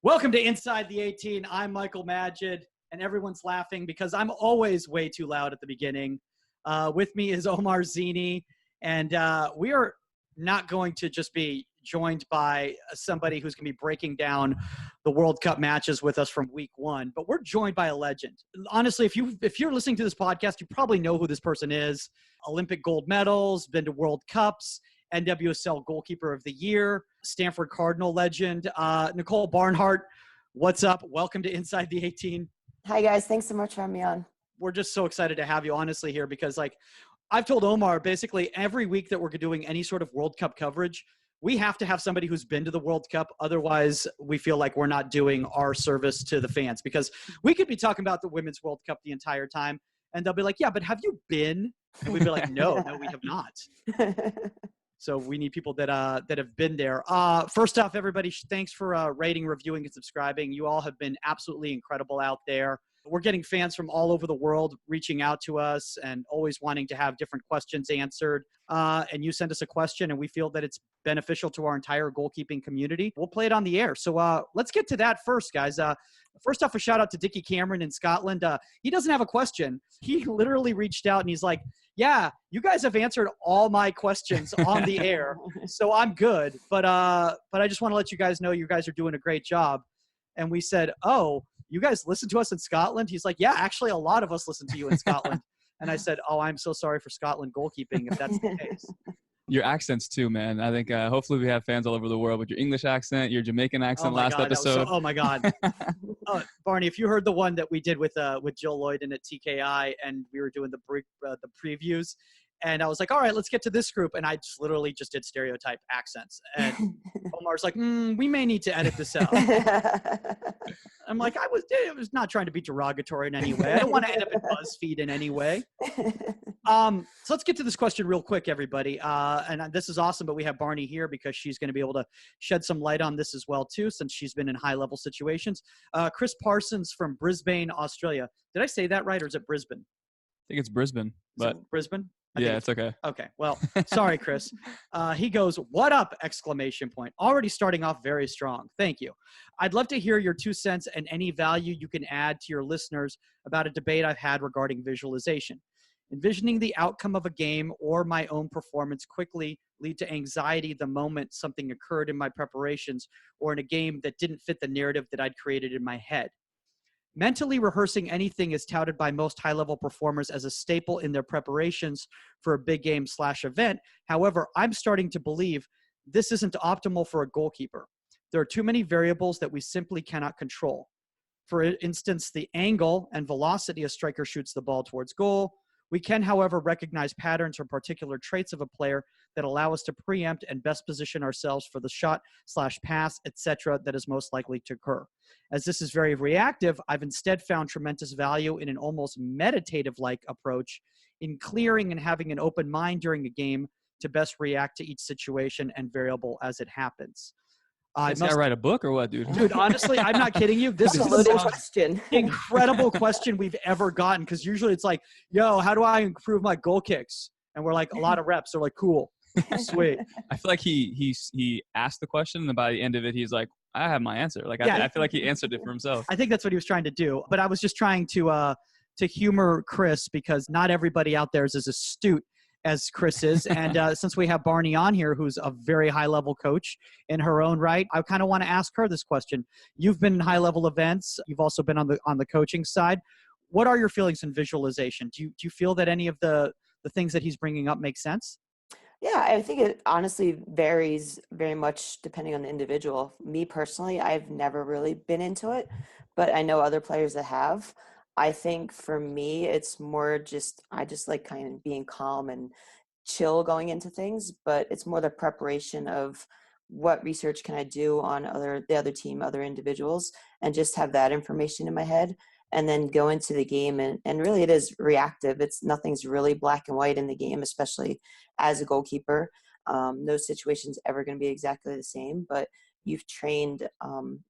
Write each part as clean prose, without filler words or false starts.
Welcome to Inside the 18. I'm Michael Magid, and everyone's laughing because I'm always way too loud at the beginning. With me is Omar Zini, and we are not going to just be joined by somebody who's going to be breaking down the World Cup matches with us from week one, but we're joined by a legend. Honestly, if you're listening to this podcast, you probably know who this person is. Olympic gold medals, been to World Cups, NWSL Goalkeeper of the Year, Stanford Cardinal legend, Nicole Barnhart. What's up? Welcome to Inside the 18. Hi, guys. Thanks so much for having me on. We're just so excited to have you, honestly, here because, I've told Omar basically every week that we're doing any sort of World Cup coverage, we have to have somebody who's been to the World Cup. Otherwise, we feel like we're not doing our service to the fans because we could be talking about the Women's World Cup the entire time, and they'll be like, yeah, but have you been? And we'd be like, no, we have not. So we need people that have been there. First off, everybody, thanks for rating, reviewing, and subscribing. You all have been absolutely incredible out there. We're getting fans from all over the world reaching out to us and always wanting to have different questions answered. And you send us a question, and we feel that it's beneficial to our entire goalkeeping community. We'll play it on the air. So let's get to that first, guys. First off, a shout out to Dickie Cameron in Scotland. He doesn't have a question. He literally reached out, and he's like, yeah, you guys have answered all my questions on the air, so I'm good. But I just want to let you guys know you guys are doing a great job. And we said, oh, you guys listen to us in Scotland? He's like, yeah, actually a lot of us listen to you in Scotland. And I said, oh, I'm so sorry for Scotland goalkeeping if that's the case. Your accents too, man. I think hopefully we have fans all over the world with your English accent, your Jamaican accent last episode. Oh my God. Barney, if you heard the one that we did with Jill Lloyd and at TKI, and we were doing the previews, and I was like, all right, let's get to this group. And I just literally just did stereotype accents. And Omar's like, we may need to edit this out. I'm like, I was not trying to be derogatory in any way. I don't want to end up in BuzzFeed in any way. So let's get to this question real quick, everybody. And this is awesome, but we have Barney here because she's going to be able to shed some light on this as well, too, since she's been in high-level situations. Chris Parsons from Brisbane, Australia. Did I say that right, or is it Brisbane? I think it's Brisbane. But Brisbane? Yeah, it's okay. Okay. Well, sorry, Chris. He goes, what up, exclamation point. Already starting off very strong. Thank you. I'd love to hear your 2 cents and any value you can add to your listeners about a debate I've had regarding visualization. Envisioning the outcome of a game or my own performance quickly lead to anxiety the moment something occurred in my preparations or in a game that didn't fit the narrative that I'd created in my head. Mentally rehearsing anything is touted by most high-level performers as a staple in their preparations for a big game/event. However, I'm starting to believe this isn't optimal for a goalkeeper. There are too many variables that we simply cannot control. For instance, the angle and velocity a striker shoots the ball towards goal. We can, however, recognize patterns or particular traits of a player that allow us to preempt and best position ourselves for the shot/pass, etc., that is most likely to occur. As this is very reactive, I've instead found tremendous value in an almost meditative-like approach in clearing and having an open mind during a game to best react to each situation and variable as it happens. Is that write a book or what, dude? Dude, honestly, I'm not kidding you. This is the most incredible question we've ever gotten, because usually it's like, yo, how do I improve my goal kicks? And we're like, a lot of reps. They're like, cool, sweet. I feel like he asked the question, and by the end of it, he's like, I have my answer. Like, I feel like he answered it for himself. I think that's what he was trying to do. But I was just trying to humor Chris, because not everybody out there is as astute as Chris is. And since we have Barney on here, who's a very high-level coach in her own right, I kind of want to ask her this question. You've been in high-level events. You've also been on the coaching side. What are your feelings in visualization? Do you feel that any of the things that he's bringing up make sense? Yeah, I think it honestly varies very much depending on the individual. Me personally, I've never really been into it, but I know other players that have. I think for me, it's more I just like kind of being calm and chill going into things, but it's more the preparation of what research can I do on the other team, other individuals, and just have that information in my head and then go into the game. And really it is reactive. Nothing's really black and white in the game, especially as a goalkeeper. No situation's ever going to be exactly the same, but you've trained,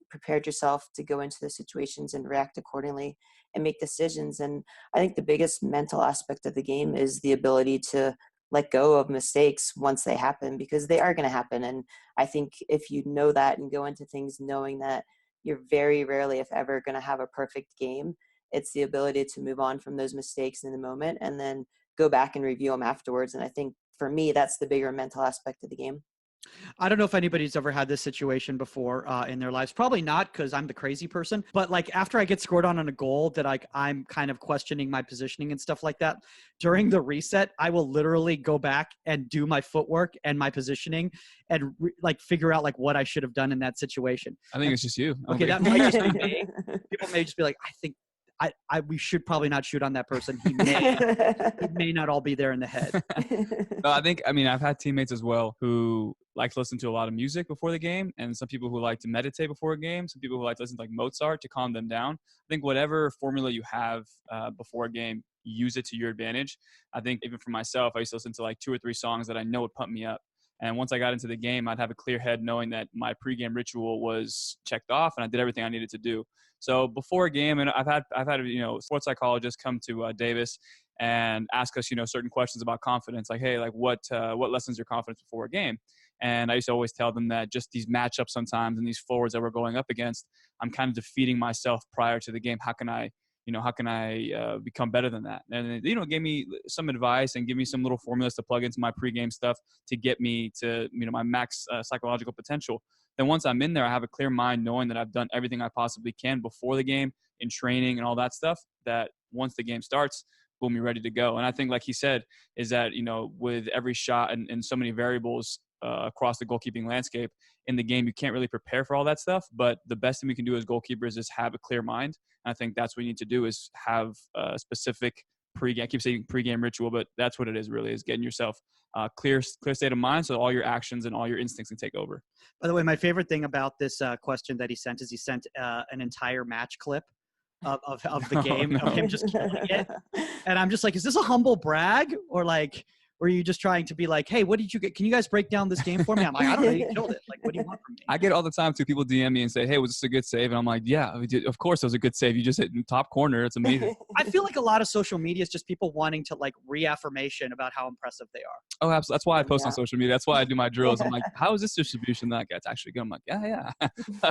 prepared yourself to go into the situations and react accordingly and make decisions. And I think the biggest mental aspect of the game is the ability to let go of mistakes once they happen, because they are going to happen. And I think if you know that and go into things knowing that you're very rarely, if ever, going to have a perfect game. It's the ability to move on from those mistakes in the moment and then go back and review them afterwards. And I think for me, that's the bigger mental aspect of the game. I don't know if anybody's ever had this situation before in their lives. Probably not, because I'm the crazy person. But like after I get scored on a goal that I'm kind of questioning my positioning and stuff like that, during the reset, I will literally go back and do my footwork and my positioning and like figure out like what I should have done in that situation. I think it's just you. Okay, that might just be me. People may just be like, I think we should probably not shoot on that person. He may not all be there in the head. No, I've had teammates as well who like to listen to a lot of music before the game, and some people who like to meditate before a game, some people who like to listen to like Mozart to calm them down. I think whatever formula you have before a game, use it to your advantage. I think even for myself, I used to listen to like 2 or 3 songs that I know would pump me up. And once I got into the game, I'd have a clear head knowing that my pregame ritual was checked off and I did everything I needed to do. So before a game, and I've had sports psychologists come to Davis and ask us certain questions about confidence, like, hey, like what lessens your confidence before a game? And I used to always tell them that just these matchups sometimes and these forwards that we're going up against, I'm kind of defeating myself prior to the game. How can I become better than that? And gave me some advice and give me some little formulas to plug into my pregame stuff to get me to my max psychological potential. Then once I'm in there, I have a clear mind knowing that I've done everything I possibly can before the game in training and all that stuff, that once the game starts, boom, you're ready to go. And I think, like he said, is that, with every shot and so many variables across the goalkeeping landscape in the game, you can't really prepare for all that stuff. But the best thing we can do as goalkeepers is have a clear mind. And I think that's what we need to do, is have a specific pregame. I keep saying pregame ritual, but that's what it is really, is getting yourself clear state of mind so all your actions and all your instincts can take over. By the way, my favorite thing about this question that he sent is he sent an entire match clip of the game of him just killing it. And I'm just like, is this a humble brag, or like, were you just trying to be like, hey, what did you get? Can you guys break down this game for me? I'm like, I don't know, you killed it. Like, what do you want from me? I get all the time too. People DM me and say, hey, was this a good save? And I'm like, yeah, of course it was a good save. You just hit in top corner. It's amazing. I feel like a lot of social media is just people wanting to like reaffirmation about how impressive they are. Oh, absolutely. That's why I post on social media. That's why I do my drills. I'm like, how is this distribution that gets actually good? I'm like, yeah.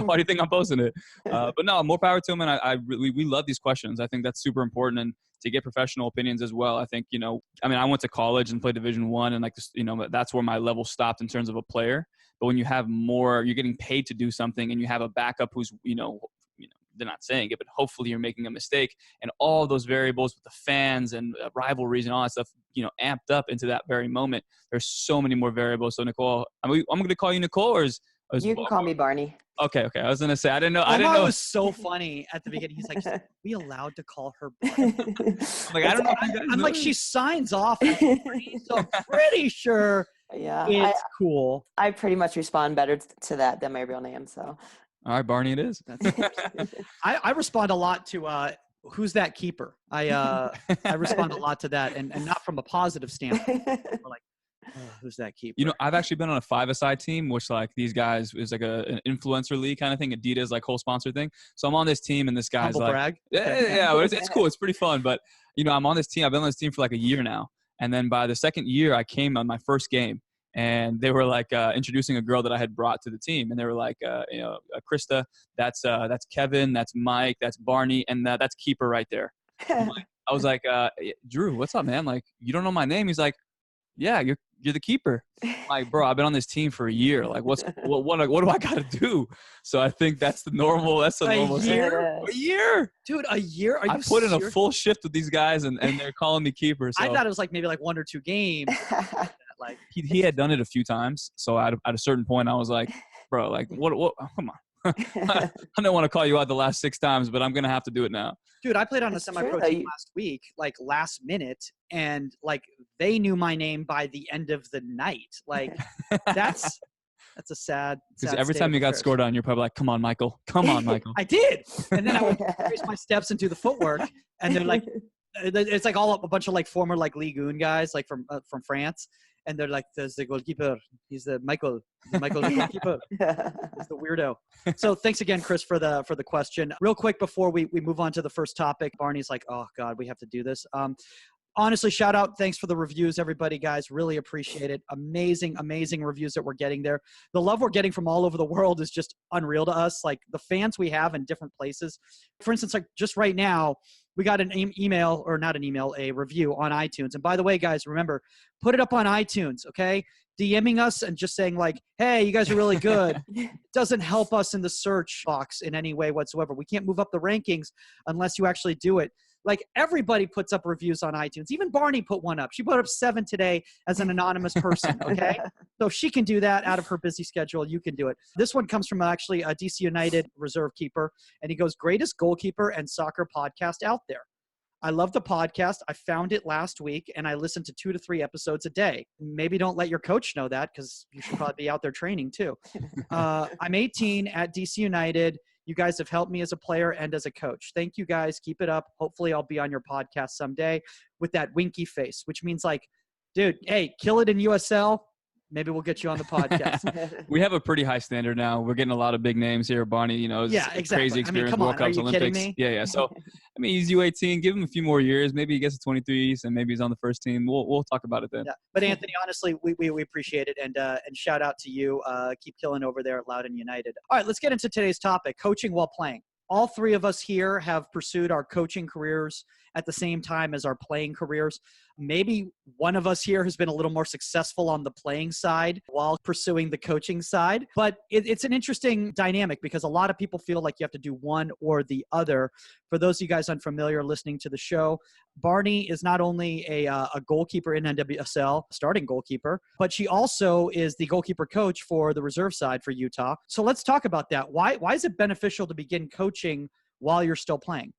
Why do you think I'm posting it? But no, more power to him. And we love these questions. I think that's super important. And to get professional opinions as well. I think, I went to college and played Division I, and like, that's where my level stopped in terms of a player. But when you have more, you're getting paid to do something, and you have a backup who's, they're not saying it, but hopefully you're making a mistake, and all those variables with the fans and rivalries and all that stuff, amped up into that very moment. There's so many more variables. So Nicole, I'm going to call you Nicole, or is you can call me Barney. Okay. I was gonna say I didn't know. It was so funny at the beginning. He's like, "Are we allowed to call her Barney?" Like, I don't know. I'm like, she signs off, so I'm pretty sure. Yeah, it's cool. I pretty much respond better to that than my real name. So. All right, Barney, it is. I respond a lot to who's that keeper. I respond a lot to that, and not from a positive standpoint. We're like, who's that keeper? I've actually been on a 5-a-side team, which like these guys is like an influencer league kind of thing. Adidas like whole sponsor thing. So I'm on this team, and this guy's humble like, brag. Yeah, it's cool. It's pretty fun. But I'm on this team. I've been on this team for like a year now, and then by the second year, I came on my first game, and they were like introducing a girl that I had brought to the team, and they were like, Krista, that's Kevin, that's Mike, that's Barney, and that's keeper right there. I was like, Drew, what's up, man? Like, you don't know my name? He's like, yeah, you're the keeper. I'm like, bro, I've been on this team for a year. Like, what do I got to do? So I think that's the normal. That's the normal. A year, dude. A year? Are you? I put in a full shift with these guys, and they're calling me keeper. So. I thought it was like maybe like 1 or 2 games. Like he had done it a few times. So at a certain point, I was like, bro, like what? Come on. I don't want to call you out the last 6 times, but I'm gonna have to do it now. Dude, I played on a semi-pro team last week, like last minute, and like they knew my name by the end of the night. Like that's a sad. Because every time you got scored on, you're probably like, "Come on, Michael! Come on, Michael!" I did, and then I would trace my steps and do the footwork, and they're like, it's like all a bunch of like former like Ligue 1 guys, like from France. And they're like, there's the goalkeeper. He's the Michael the goalkeeper. He's the weirdo. So thanks again, Chris, for the question. Real quick before we move on to the first topic, Barney's like, oh God, we have to do this. honestly, shout out. Thanks for the reviews, everybody, guys. Really appreciate it. Amazing, amazing reviews that we're getting there. The love we're getting from all over the world is just unreal to us. Like the fans we have in different places. For instance, like just right now, we got an email, or not an email, a review on iTunes. And by the way, guys, remember, put it up on iTunes, okay? DMing us and just saying like, hey, you guys are really good. Doesn't help us in the search box in any way whatsoever. We can't move up the rankings unless you actually do it. Like everybody puts up reviews on iTunes. Even Barney put one up. She put up 7 today as an anonymous person, okay? So if she can do that out of her busy schedule, you can do it. This one comes from actually a DC United reserve keeper, and he goes, greatest goalkeeper and soccer podcast out there. I love the podcast. I found it last week, and I listen to 2 to 3 episodes a day. Maybe don't let your coach know that because you should probably be out there training too. I'm 18 at DC United. You guys have helped me as a player and as a coach. Thank you, guys. Keep it up. Hopefully I'll be on your podcast someday with that winky face, which means like, dude, hey, kill it in USL. Maybe we'll get you on the podcast. We have a pretty high standard now. We're getting a lot of big names here. Barney, you know, yeah, exactly. Crazy experience, come World on. Cups, Are you Olympics. Kidding me? Yeah. So, I mean, he's U18. Give him a few more years. Maybe he gets to 23s, and maybe he's on the first team. We'll talk about it then. Yeah. But Anthony, honestly, we appreciate it, and shout out to you. Keep killing over there at Loudoun United. All right, let's get into today's topic: coaching while playing. All 3 of us here have pursued our coaching careers at the same time as our playing careers. Maybe one of us here has been a little more successful on the playing side while pursuing the coaching side. But it's an interesting dynamic because a lot of people feel like you have to do one or the other. For those of you guys unfamiliar listening to the show, Barney is not only a goalkeeper in NWSL, starting goalkeeper, but she also is the goalkeeper coach for the reserve side for Utah. So let's talk about that. Why is it beneficial to begin coaching while you're still playing?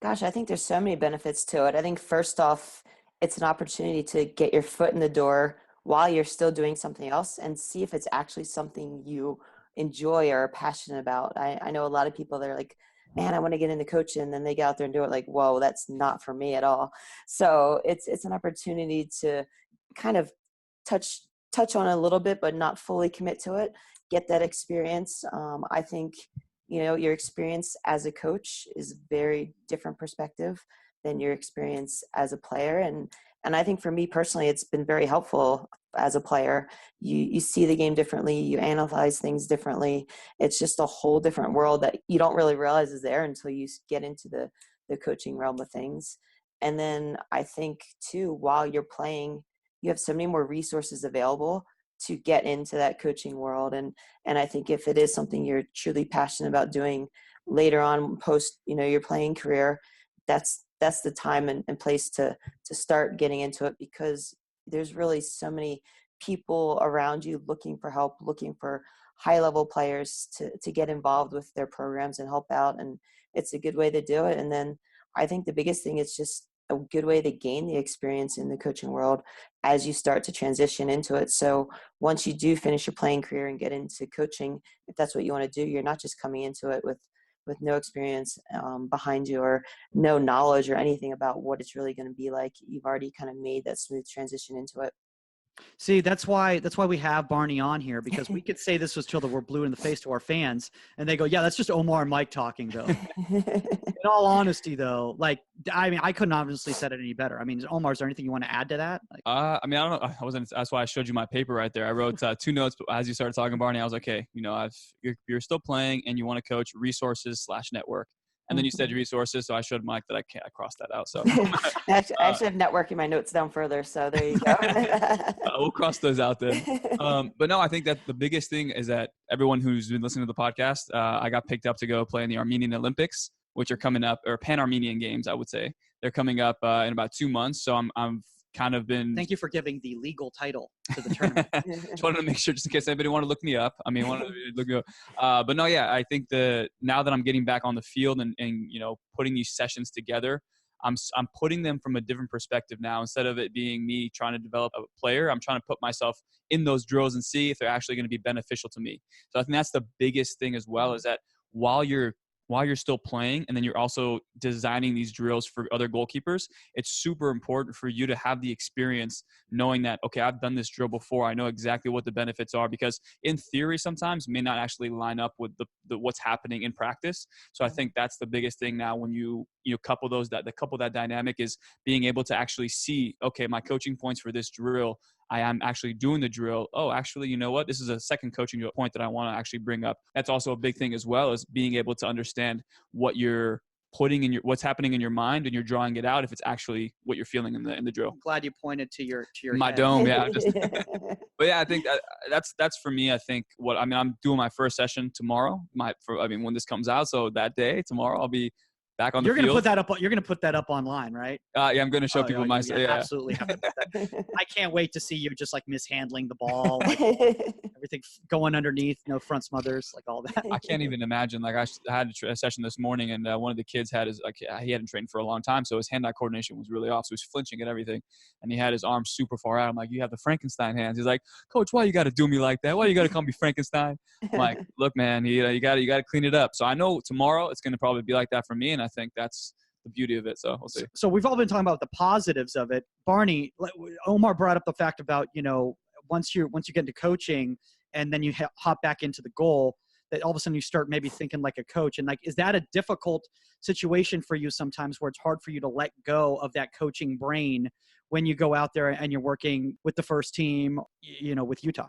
Gosh, I think there's so many benefits to it. I think first off, it's an opportunity to get your foot in the door while you're still doing something else and see if it's actually something you enjoy or are passionate about. I know a lot of people that are like, man, I want to get into coaching, and then they get out there and do it like, whoa, that's not for me at all. So it's an opportunity to kind of touch on it a little bit, but not fully commit to it. Get that experience. I think your experience as a coach is very different perspective than your experience as a player. And I think for me personally, it's been very helpful as a player. You see the game differently. You analyze things differently. It's just a whole different world that you don't really realize is there until you get into the coaching realm of things. And then I think too, while you're playing, you have so many more resources available to get into that coaching world. And I think if it is something you're truly passionate about doing later on post, your playing career, that's the time and place to start getting into it, because there's really so many people around you looking for help, looking for high level players to get involved with their programs and help out. And it's a good way to do it. And then I think the biggest thing is just a good way to gain the experience in the coaching world as you start to transition into it. So once you do finish your playing career and get into coaching, if that's what you want to do, you're not just coming into it with no experience behind you or no knowledge or anything about what it's really going to be like. You've already kind of made that smooth transition into it. See, that's why we have Barney on here, because we could say this was till we're blue in the face to our fans, and they go, yeah, that's just Omar and Mike talking, though. In all honesty, though, like, I mean, I couldn't obviously said it any better. I mean, Omar, is there anything you want to add to that? Like, I mean, I don't know. That's why I showed you my paper right there. I wrote 2 notes, but as you started talking, Barney, I was like, okay, you're still playing and you want to coach resources/network. And then you said resources, so I showed Mike that I crossed that out. So I actually have networking my notes down further, so there you go. We'll cross those out then. But no, I think that the biggest thing is that everyone who's been listening to the podcast, I got picked up to go play in the Armenian Olympics, which are coming up, or Pan-Armenian Games, I would say. They're coming up in about 2 months. So I'm kind of been. Thank you for giving the legal title to the tournament. Just wanted to make sure, just in case anybody wanted to look me up. I mean, wanted to look me up. But no, yeah, I think now that I'm getting back on the field and putting these sessions together, I'm putting them from a different perspective now. Instead of it being me trying to develop a player, I'm trying to put myself in those drills and see if they're actually going to be beneficial to me. So I think that's the biggest thing as well, is that while you're while you're still playing, and then you're also designing these drills for other goalkeepers, it's super important for you to have the experience knowing that, okay, I've done this drill before. I know exactly what the benefits are, because in theory sometimes may not actually line up with the what's happening in practice. So I think that's the biggest thing now when you couple that dynamic is being able to actually see, okay, my coaching points for this drill, I am actually doing the drill. Oh, actually, you know what? This is a second coaching point that I want to actually bring up. That's also a big thing as well, is being able to understand what you're putting in what's happening in your mind, and you're drawing it out if it's actually what you're feeling in the drill. I'm glad you pointed to your My head. dome, yeah. But yeah, I think that's for me. I think I'm doing my first session tomorrow. When this comes out, so that day tomorrow I'll be back on the field. You're gonna put that up online, right? Yeah, I'm gonna show people my. Yeah, absolutely have to put that. I can't wait to see you just like mishandling the ball, like everything going underneath, no front smothers, like all that. I can't even imagine. Like I had a session this morning, and one of the kids had he hadn't trained for a long time, so his hand-eye coordination was really off. So he was flinching at everything, and he had his arms super far out. I'm like, you have the Frankenstein hands. He's like, Coach, why you got to do me like that? Why you got to call me Frankenstein? I'm like, look, man, you got to clean it up. So I know tomorrow it's gonna probably be like that for me, and I think that's the beauty of it. So we'll see. So we've all been talking about the positives of it. Barney, Omar brought up the fact about, once you get into coaching and then you hop back into the goal, that all of a sudden you start maybe thinking like a coach. And like, is that a difficult situation for you sometimes, where it's hard for you to let go of that coaching brain when you go out there and you're working with the first team, with Utah?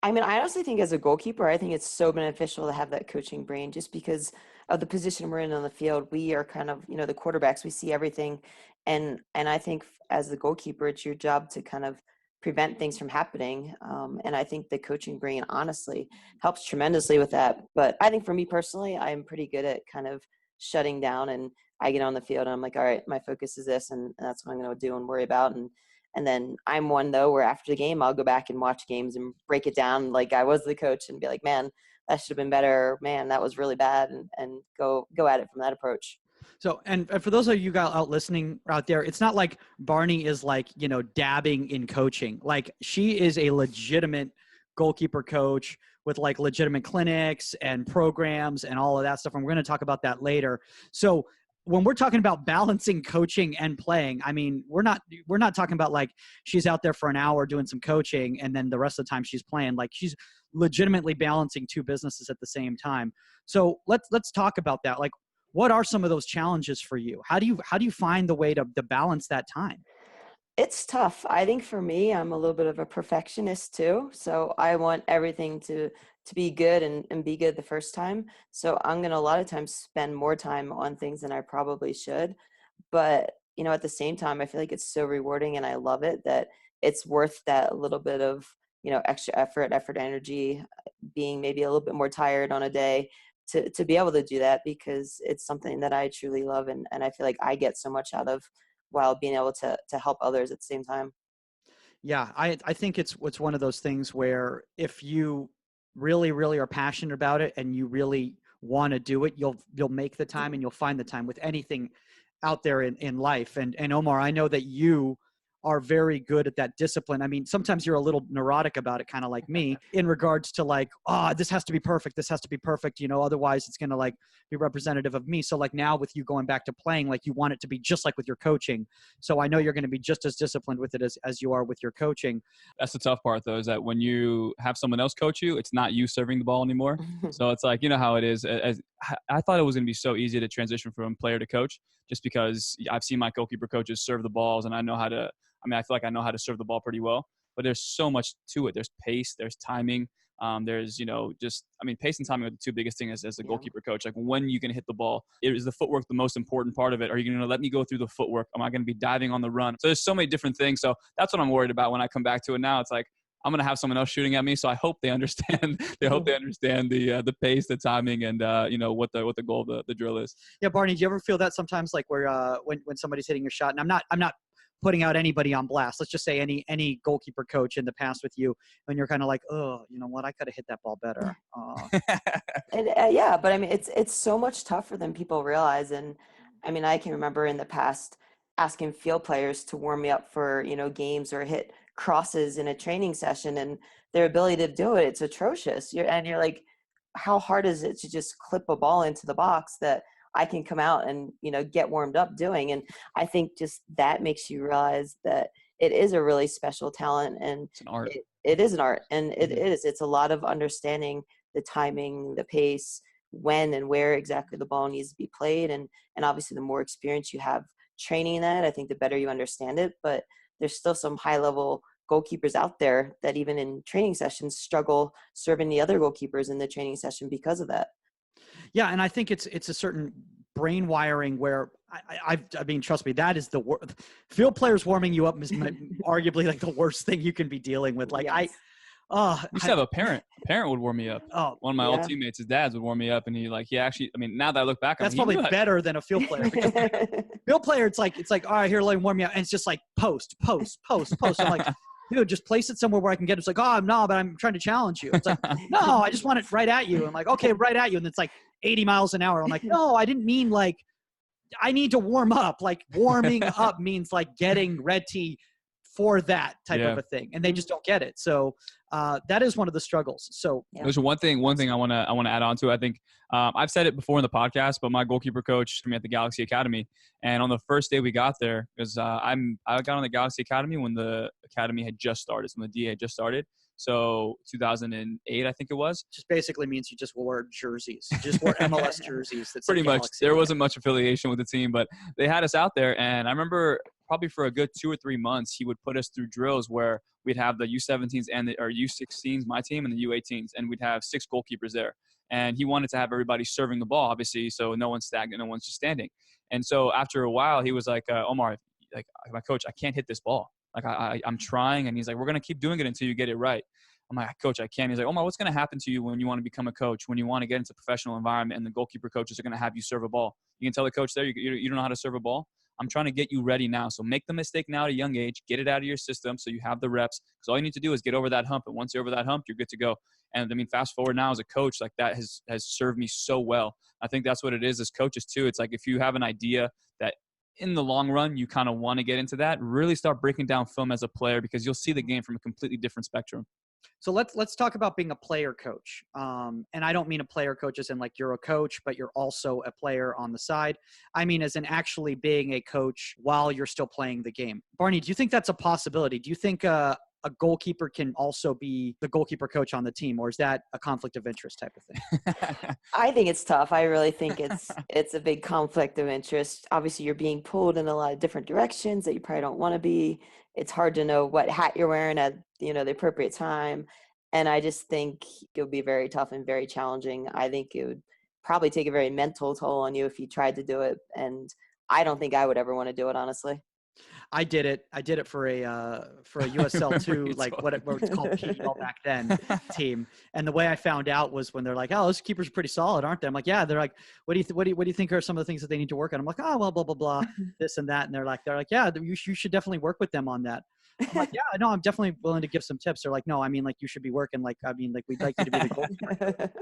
I mean, I honestly think as a goalkeeper, I think it's so beneficial to have that coaching brain, just because of the position we're in on the field. We are kind of, the quarterbacks, we see everything. And I think as the goalkeeper, it's your job to kind of prevent things from happening. And I think the coaching brain honestly helps tremendously with that. But I think for me personally, I'm pretty good at kind of shutting down, and I get on the field and I'm like, all right, my focus is this, and that's what I'm going to do and worry about. And then I'm one, though, where after the game, I'll go back and watch games and break it down like I was the coach and be like, man, that should have been better. Man, that was really bad. And go at it from that approach. So, and for those of you guys out listening out there, it's not like Barney is like, dabbing in coaching. Like, she is a legitimate goalkeeper coach with like legitimate clinics and programs and all of that stuff. And we're going to talk about that later. So when we're talking about balancing coaching and playing, I mean, we're not talking about like she's out there for an hour doing some coaching and then the rest of the time she's playing. Like, she's legitimately balancing two businesses at the same time. So let's talk about that. Like, what are some of those challenges for you? How do you find the way to balance that time? It's tough. I think for me, I'm a little bit of a perfectionist too. So I want everything to be good and be good the first time. So I'm going to a lot of times spend more time on things than I probably should. But, at the same time, I feel like it's so rewarding and I love it that it's worth that little bit of, extra effort, energy, being maybe a little bit more tired on a day to be able to do that, because it's something that I truly love. And I feel like I get so much out of, while being able to help others at the same time. Yeah, I think it's one of those things where if you really, really are passionate about it and you really want to do it, you'll make the time and you'll find the time with anything out there in life. And Omar, I know that you are very good at that discipline. I mean, sometimes you're a little neurotic about it, kind of like me, in regards to like, this has to be perfect. This has to be perfect. Otherwise it's going to like be representative of me. So like now with you going back to playing, like you want it to be just like with your coaching. So I know you're going to be just as disciplined with it as you are with your coaching. That's the tough part though, is that when you have someone else coach you, it's not you serving the ball anymore. So it's like, how it is. I thought it was going to be so easy to transition from player to coach, just because I've seen my goalkeeper coaches serve the balls and I feel like I know how to serve the ball pretty well, but there's so much to it. There's pace, there's timing. There's, pace and timing are the two biggest things as a goalkeeper coach. Like, when you can hit the ball, is the footwork the most important part of it? Are you going to let me go through the footwork? Am I going to be diving on the run? So there's so many different things. So that's what I'm worried about when I come back to it now. It's like, I'm going to have someone else shooting at me. So I hope they understand. They hope they understand the pace, the timing, and what the goal of the drill is. Yeah, Barney, do you ever feel that sometimes, like where when somebody's hitting your shot, and I'm not putting out anybody on blast. Let's just say any goalkeeper coach in the past with you, and you're kind of like, oh, you know what, I could have hit that ball better. And yeah, but I mean, it's so much tougher than people realize. And I mean, I can remember in the past asking field players to warm me up for, games or hit crosses in a training session, and their ability to do it, it's atrocious. You're like, how hard is it to just clip a ball into the box that I can come out and, get warmed up doing? And I think just that makes you realize that it is a really special talent, and It's an art. It is an art, and Mhm. it's a lot of understanding the timing, the pace, when and where exactly the ball needs to be played. And obviously the more experience you have training in that, I think the better you understand it. But there's still some high level goalkeepers out there that even in training sessions struggle serving the other goalkeepers in the training session because of that. Yeah, and I think it's a certain brain wiring where I mean, trust me, that is the worst. Field players warming you up is arguably like the worst thing you can be dealing with. Like Yes. I used to have a parent. A parent would warm me up. Oh, One of my old Yeah. teammates, his dads would warm me up, and he actually, I mean, now that I look back, that's he probably knew better than a field player. Because field player, it's like, all right, here, let me warm you up, and it's just like post. I'm like, dude, just place it somewhere where I can get it. It's like, oh no, but I'm trying to challenge you. It's like, no, I just want it right at you. I'm like, okay, right at you, and it's like 80 miles an hour. I'm like, no, I didn't mean like I need to warm up. Like warming up means like getting ready for that type of a thing, and they just don't get it. So that is one of the struggles. So there's one thing I want to add on to. I think I've said it before in the podcast, but my goalkeeper coach me at the Galaxy Academy, and on the first day we got there, because I got on the Galaxy Academy when the academy had just started, when the DA had just started. So 2008, I think it was. Just basically means you just wore jerseys. You just wore MLS jerseys. That's Pretty much. Galaxy. There wasn't much affiliation with the team, but they had us out there. And I remember probably for a good 2 or 3 months, he would put us through drills where we'd have the U17s and or U16s, my team, and the U18s, and we'd have 6 goalkeepers there. And he wanted to have everybody serving the ball, obviously, so no one's stagnant, no one's just standing. And so after a while, he was like, Omar, like my coach, I can't hit this ball. Like I'm trying, and he's like, we're gonna keep doing it until you get it right. I'm like, Coach, I can't. He's like, Omar, what's gonna happen to you when you want to become a coach, when you want to get into a professional environment, and the goalkeeper coaches are gonna have you serve a ball? You can tell the coach there, you don't know how to serve a ball. I'm trying to get you ready now. So make the mistake now at a young age, get it out of your system so you have the reps. Because all you need to do is get over that hump, and once you're over that hump, you're good to go. And I mean, fast forward now as a coach, like that has served me so well. I think that's what it is as coaches too. It's like if you have an idea that in the long run, you kind of want to get into that, really start breaking down film as a player, because you'll see the game from a completely different spectrum. So let's talk about being a player coach. And I don't mean a player coach as in like you're a coach, but you're also a player on the side. I mean as in actually being a coach while you're still playing the game. Barney, do you think that's a possibility? Do you think a goalkeeper can also be the goalkeeper coach on the team, or is that a conflict of interest type of thing? I think it's tough. I really think it's a big conflict of interest. Obviously, you're being pulled in a lot of different directions that you probably don't want to be. It's hard to know what hat you're wearing at the appropriate time, and I just think it would be very tough and very challenging. I think it would probably take a very mental toll on you if you tried to do it, and I don't think I would ever want to do it, honestly. I did it for a USL2, like what it's called PL back then team. And the way I found out was when they're like, "Oh, those keepers are pretty solid, aren't they?" I'm like, "Yeah." They're like, "What do you think are some of the things that they need to work on?" I'm like, "Oh, well, blah blah blah, this and that." And they're like, "Yeah, you should definitely work with them on that." I'm like, "Yeah, no, I'm definitely willing to give some tips." They're like, "No, I mean like you should be working like we'd like you to be the goalkeeper."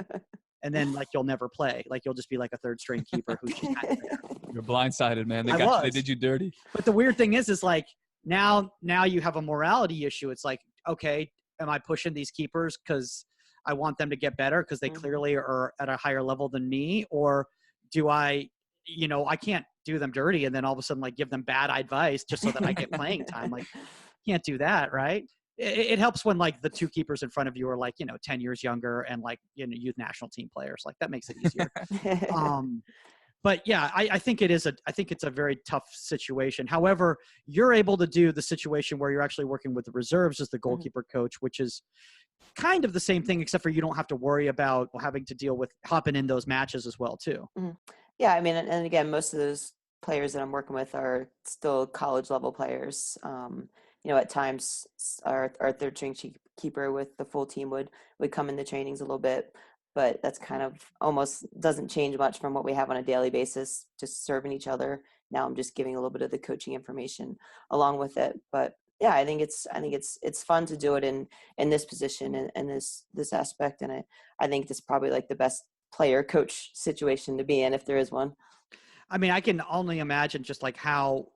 And then like you'll never play. Like you'll just be like a third string keeper who's just not there. You're blindsided, man. They did you dirty. But the weird thing is like now you have a morality issue. It's like, okay, am I pushing these keepers because I want them to get better because they clearly are at a higher level than me? Or do I can't do them dirty and then all of a sudden like give them bad advice just so that I get playing time. Like can't do that, right? It helps when like the 2 keepers in front of you are like 10 years younger and like youth national team players. Like that makes it easier. But yeah, I think it's a very tough situation. However, you're able to do the situation where you're actually working with the reserves as the goalkeeper coach, which is kind of the same thing, except for you don't have to worry about having to deal with hopping in those matches as well too. Yeah, I mean, and again, most of those players that I'm working with are still college level players. At times our third string keeper with the full team would come in the trainings a little bit, but that's kind of almost doesn't change much from what we have on a daily basis, just serving each other. Now I'm just giving a little bit of the coaching information along with it. But yeah, I think it's fun to do it in this position and this aspect. And I think it's probably like the best player coach situation to be in if there is one. I mean, I can only imagine just like how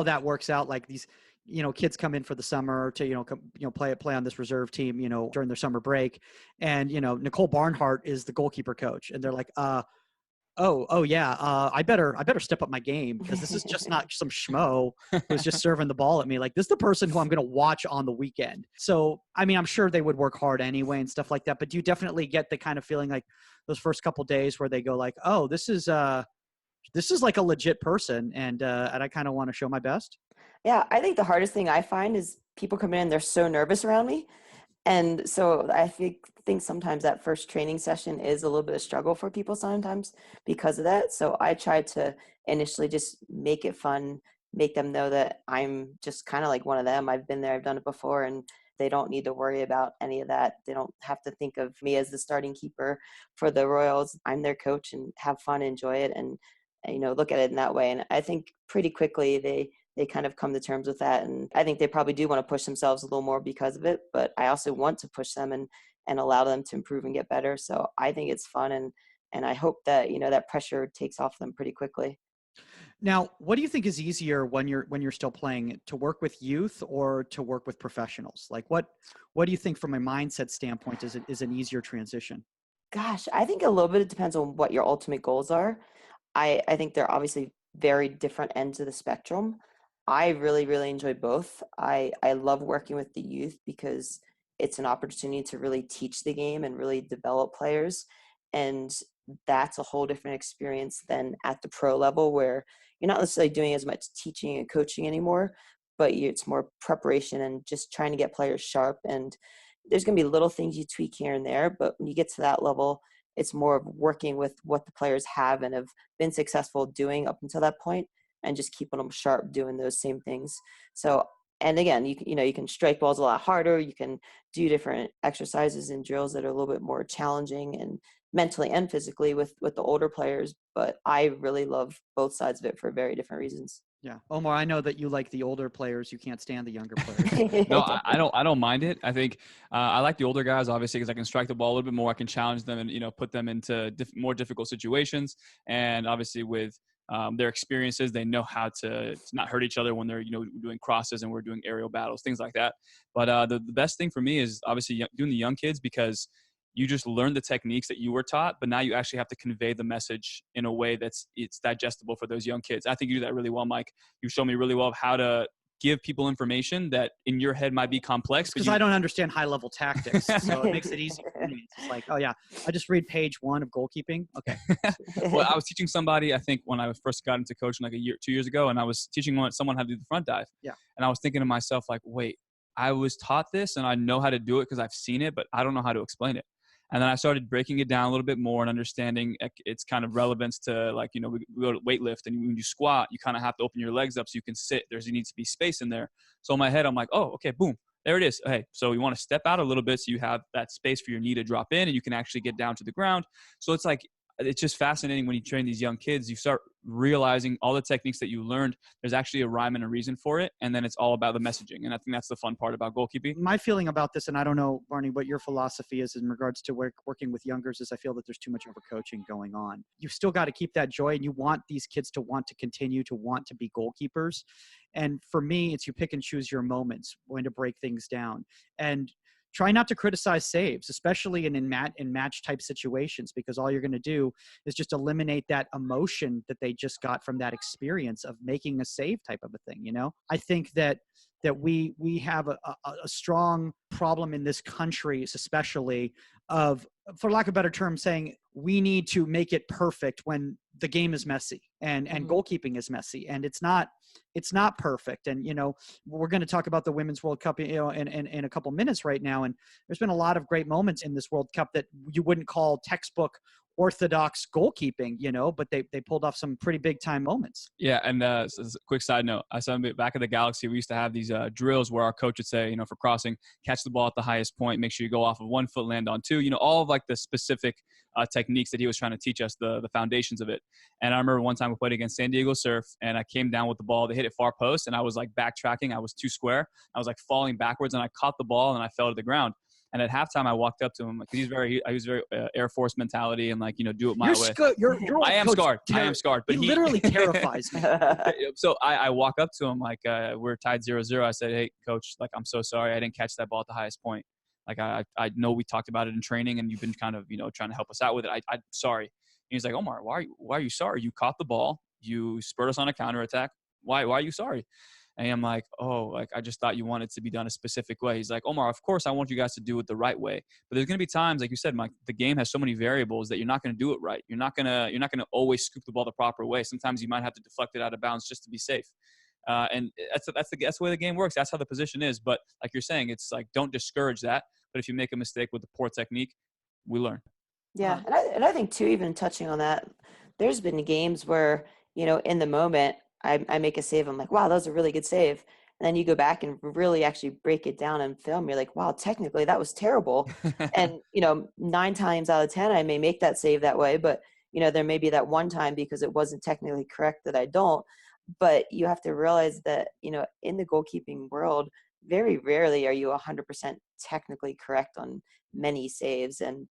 that works out. Like kids come in for the summer to, play on this reserve team, during their summer break. And, Nicole Barnhart is the goalkeeper coach. And they're like, oh yeah, I better step up my game, because this is just not some schmo who's just serving the ball at me. Like, this is the person who I'm going to watch on the weekend. So, I mean, I'm sure they would work hard anyway and stuff like that. But do you definitely get the kind of feeling like those first couple days where they go like, oh, this is like a legit person, and I kind of want to show my best? Yeah, I think the hardest thing I find is people come in, they're so nervous around me. And so I think sometimes that first training session is a little bit of struggle for people sometimes because of that. So I try to initially just make it fun, make them know that I'm just kind of like one of them. I've been there, I've done it before, and they don't need to worry about any of that. They don't have to think of me as the starting keeper for the Royals. I'm their coach, and have fun, enjoy it, and look at it in that way. And I think pretty quickly they kind of come to terms with that. And I think they probably do want to push themselves a little more because of it, but I also want to push them and allow them to improve and get better. So I think it's fun, and I hope that, that pressure takes off them pretty quickly. Now, what do you think is easier when you're still playing, to work with youth or to work with professionals? Like, what do you think from a mindset standpoint is an easier transition? Gosh, I think a little bit it depends on what your ultimate goals are. I think they're obviously very different ends of the spectrum. I really, really enjoy both. I love working with the youth because it's an opportunity to really teach the game and really develop players. And that's a whole different experience than at the pro level, where you're not necessarily doing as much teaching and coaching anymore, but it's more preparation and just trying to get players sharp. And there's going to be little things you tweak here and there, but when you get to that level, it's more of working with what the players have and have been successful doing up until that point, and just keeping them sharp doing those same things. So, and again, you can strike balls a lot harder. You can do different exercises and drills that are a little bit more challenging and mentally and physically with the older players. But I really love both sides of it for very different reasons. Yeah. Omar, I know that you like the older players. You can't stand the younger players. No, I don't mind it. I think I like the older guys, obviously, because I can strike the ball a little bit more. I can challenge them and put them into more difficult situations. And obviously, with their experiences, they know how to not hurt each other when they're doing crosses and we're doing aerial battles, things like that. But the best thing for me is obviously doing the young kids, because you just learn the techniques that you were taught, but now you actually have to convey the message in a way it's digestible for those young kids. I think you do that really well, Mike. You show me really well how to give people information that in your head might be complex. Because I don't understand high-level tactics, so it makes it easy for me. It's like, oh yeah, I just read page 1 of goalkeeping. Okay. Well, I was teaching somebody, I think, when I first got into coaching like 2 years ago, and I was teaching someone how to do the front dive. Yeah. And I was thinking to myself, like, wait, I was taught this and I know how to do it because I've seen it, but I don't know how to explain it. And then I started breaking it down a little bit more and understanding its kind of relevance to, like, we go to weightlift, and when you squat, you kind of have to open your legs up so you can sit. There needs to be space in there. So in my head, I'm like, oh, okay, boom, there it is. Hey, so you want to step out a little bit so you have that space for your knee to drop in and you can actually get down to the ground. So it's just fascinating when you train these young kids. You start realizing all the techniques that you learned, there's actually a rhyme and a reason for it. And then it's all about the messaging. And I think that's the fun part about goalkeeping. My feeling about this, and I don't know, Barney, what your philosophy is in regards to working with youngers, is I feel that there's too much overcoaching going on. You've still got to keep that joy, and you want these kids to want to continue to want to be goalkeepers. And for me, it's you pick and choose your moments when to break things down. And try not to criticize saves, especially in match type situations, because all you're going to do is just eliminate that emotion that they just got from that experience of making a save type of a thing. I think that we have a strong problem in this country, especially of, for lack of a better term, saying we need to make it perfect when the game is messy and goalkeeping is messy, and it's not perfect. And we're going to talk about the Women's World Cup in a couple minutes right now, and there's been a lot of great moments in this World Cup that you wouldn't call textbook orthodox goalkeeping, but they pulled off some pretty big time moments. Yeah. And so a quick side note, I saw back at the Galaxy, we used to have these drills where our coach would say, for crossing, catch the ball at the highest point, make sure you go off of 1 foot, land on 2, all of like the specific techniques that he was trying to teach us, the foundations of it. And I remember one time we played against San Diego Surf, and I came down with the ball, they hit it far post, and I was like backtracking. I was too square. I was like falling backwards, and I caught the ball and I fell to the ground. And at halftime, I walked up to him because he was very Air Force mentality and like, do it my way. Your old I am coach scarred. I am scarred. But he literally terrifies me. So I walk up to him like we're tied 0-0. I said, "Hey, coach, like I'm so sorry. I didn't catch that ball at the highest point. Like I know we talked about it in training, and you've been kind of trying to help us out with it. I'm sorry." And he's like, "Omar, why are you sorry? You caught the ball. You spurred us on a counterattack. Why are you sorry?" And I'm like, "Oh, like I just thought you wanted to be done a specific way." He's like, "Omar, of course I want you guys to do it the right way, but there's gonna be times, like you said, Mike, the game has so many variables that you're not gonna do it right. You're not gonna always scoop the ball the proper way. Sometimes you might have to deflect it out of bounds just to be safe." And that's the way the game works. That's how the position is. But like you're saying, it's like don't discourage that. But if you make a mistake with the poor technique, we learn. Yeah, and I think too, even touching on that, there's been games where, in the moment, I make a save. I'm like, wow, that was a really good save. And then you go back and really actually break it down and film. You're like, wow, technically that was terrible. And, 9 times out of 10, I may make that save that way, but, there may be that one time because it wasn't technically correct that I don't. But you have to realize that, in the goalkeeping world, very rarely are you 100% technically correct on many saves. And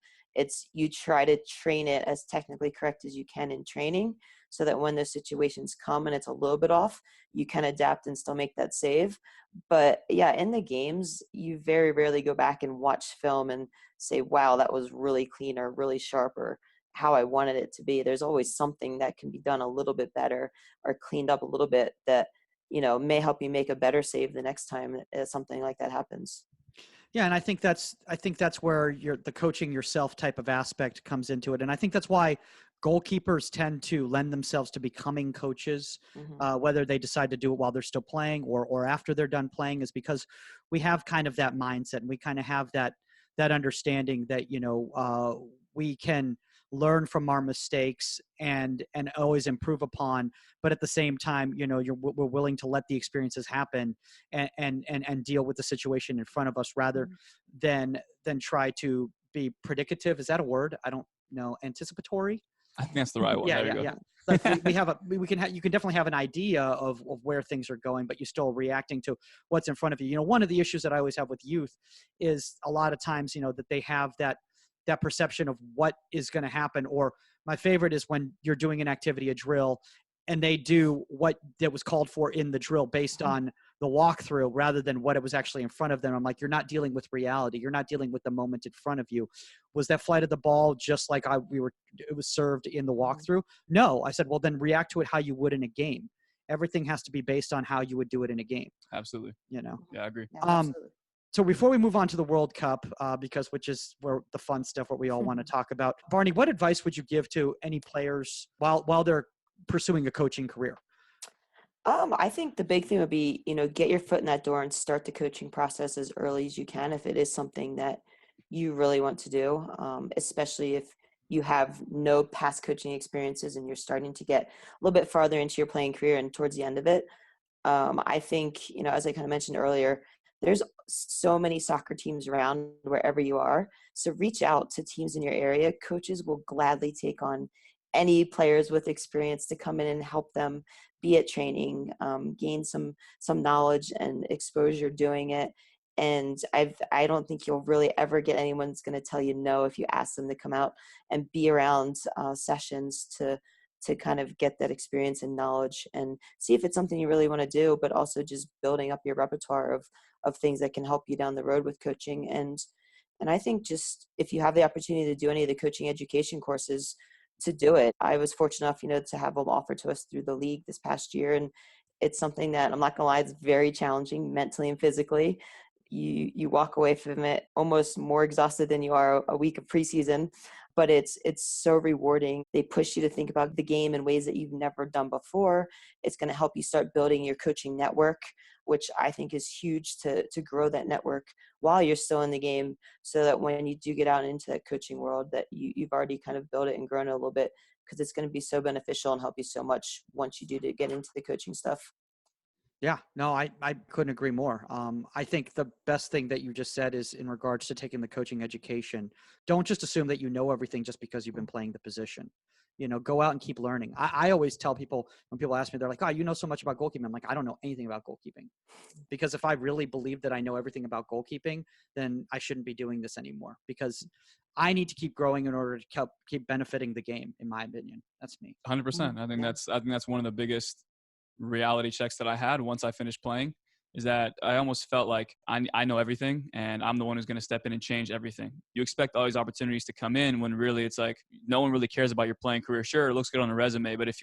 you try to train it as technically correct as you can in training so that when those situations come and it's a little bit off, you can adapt and still make that save. But yeah, in the games, you very rarely go back and watch film and say, wow, that was really clean or really sharp or how I wanted it to be. There's always something that can be done a little bit better or cleaned up a little bit that, may help you make a better save the next time something like that happens. Yeah, and I think that's where the coaching yourself type of aspect comes into it, and I think that's why goalkeepers tend to lend themselves to becoming coaches, whether they decide to do it while they're still playing or after they're done playing, is because we have kind of that mindset and we kind of have that understanding that we can learn from our mistakes and always improve upon, but at the same time we're willing to let the experiences happen and deal with the situation in front of us rather than try to be predicative. Is that a word? I don't know. Anticipatory. I think that's the right one. Yeah. Like you can definitely have an idea of where things are going, but you're still reacting to what's in front of you. One of the issues that I always have with youth is a lot of times that they have that perception of what is going to happen. Or my favorite is when you're doing an activity, a drill, and they do what that was called for in the drill based on the walkthrough rather than what it was actually in front of them. I'm like, you're not dealing with reality. You're not dealing with the moment in front of you. Was that flight of the ball just like it was served in the walkthrough? No. I said, well, then react to it how you would in a game. Everything has to be based on how you would do it in a game. Absolutely. Yeah, I agree. Yeah, absolutely. So before we move on to the World Cup, which is where the fun stuff, what we all want to talk about, Barney, what advice would you give to any players while they're pursuing a coaching career? I think the big thing would be, get your foot in that door and start the coaching process as early as you can if it is something that you really want to do, especially if you have no past coaching experiences and you're starting to get a little bit farther into your playing career and towards the end of it. I think, as I kind of mentioned earlier, there's so many soccer teams around wherever you are. So reach out to teams in your area. Coaches will gladly take on any players with experience to come in and help them be at training, gain some knowledge and exposure doing it. And I don't think you'll really ever get anyone's going to tell you no if you ask them to come out and be around sessions to kind of get that experience and knowledge and see if it's something you really want to do, but also just building up your repertoire of things that can help you down the road with coaching. And I think just if you have the opportunity to do any of the coaching education courses, to do it. I was fortunate enough, to have them offered to us through the league this past year. And it's something that, I'm not gonna lie, it's very challenging mentally and physically. You walk away from it almost more exhausted than you are a week of preseason, but it's so rewarding. They push you to think about the game in ways that you've never done before. It's going to help you start building your coaching network, which I think is huge to grow that network while you're still in the game, so that when you do get out into that coaching world, that you've already kind of built it and grown it a little bit, because it's going to be so beneficial and help you so much once you do to get into the coaching stuff. Yeah, no, I couldn't agree more. I think the best thing that you just said is in regards to taking the coaching education. Don't just assume that you know everything just because you've been playing the position. go out and keep learning. I always tell people, when people ask me, they're like, oh, you know so much about goalkeeping. I'm like, I don't know anything about goalkeeping, because if I really believe that I know everything about goalkeeping, then I shouldn't be doing this anymore, because I need to keep growing in order to keep benefiting the game, in my opinion. That's me. 100%. I think that's one of the biggest reality checks that I had once I finished playing, is that I almost felt like I know everything and I'm the one who's going to step in and change everything. You expect all these opportunities to come in when really it's like no one really cares about your playing career. Sure, it looks good on a resume, but if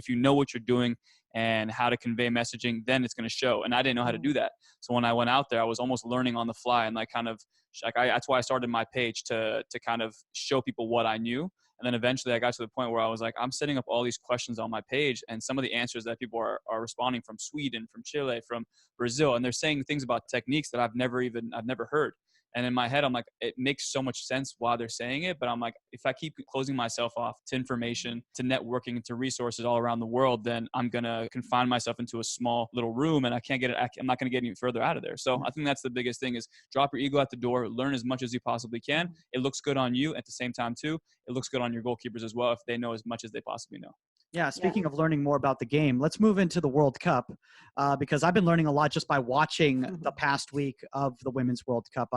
you know what you're doing and how to convey messaging, then it's going to show. And I didn't know how to do that. So when I went out there, I was almost learning on the fly, and that's why I started my page to kind of show people what I knew. And then eventually I got to the point where I was like, I'm setting up all these questions on my page, and some of the answers that people are responding from Sweden, from Chile, from Brazil, and they're saying things about techniques that I've never heard. And in my head, I'm like, it makes so much sense why they're saying it. But I'm like, if I keep closing myself off to information, to networking, to resources all around the world, then I'm going to confine myself into a small little room, and I'm not going to get any further out of there. So I think that's the biggest thing, is drop your ego at the door, learn as much as you possibly can. It looks good on you at the same time too. It looks good on your goalkeepers as well, if they know as much as they possibly know. Yeah, speaking of learning more about the game, let's move into the World Cup, because I've been learning a lot just by watching the past week of the Women's World Cup.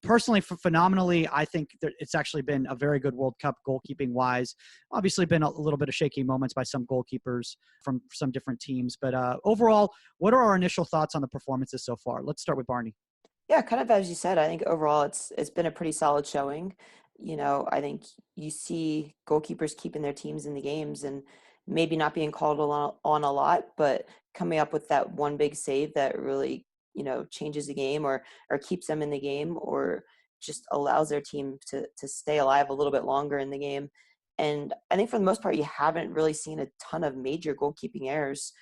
Personally, phenomenally, I think that it's actually been a very good World Cup goalkeeping-wise. Obviously been a little bit of shaky moments by some goalkeepers from some different teams. But overall, what are our initial thoughts on the performances so far? Let's start with Barney. Yeah, kind of as you said, I think overall it's been a pretty solid showing. I think you see goalkeepers keeping their teams in the games and maybe not being called on a lot, but coming up with that one big save that really, changes the game or keeps them in the game, or just allows their team to stay alive a little bit longer in the game. And I think for the most part, you haven't really seen a ton of major goalkeeping errors.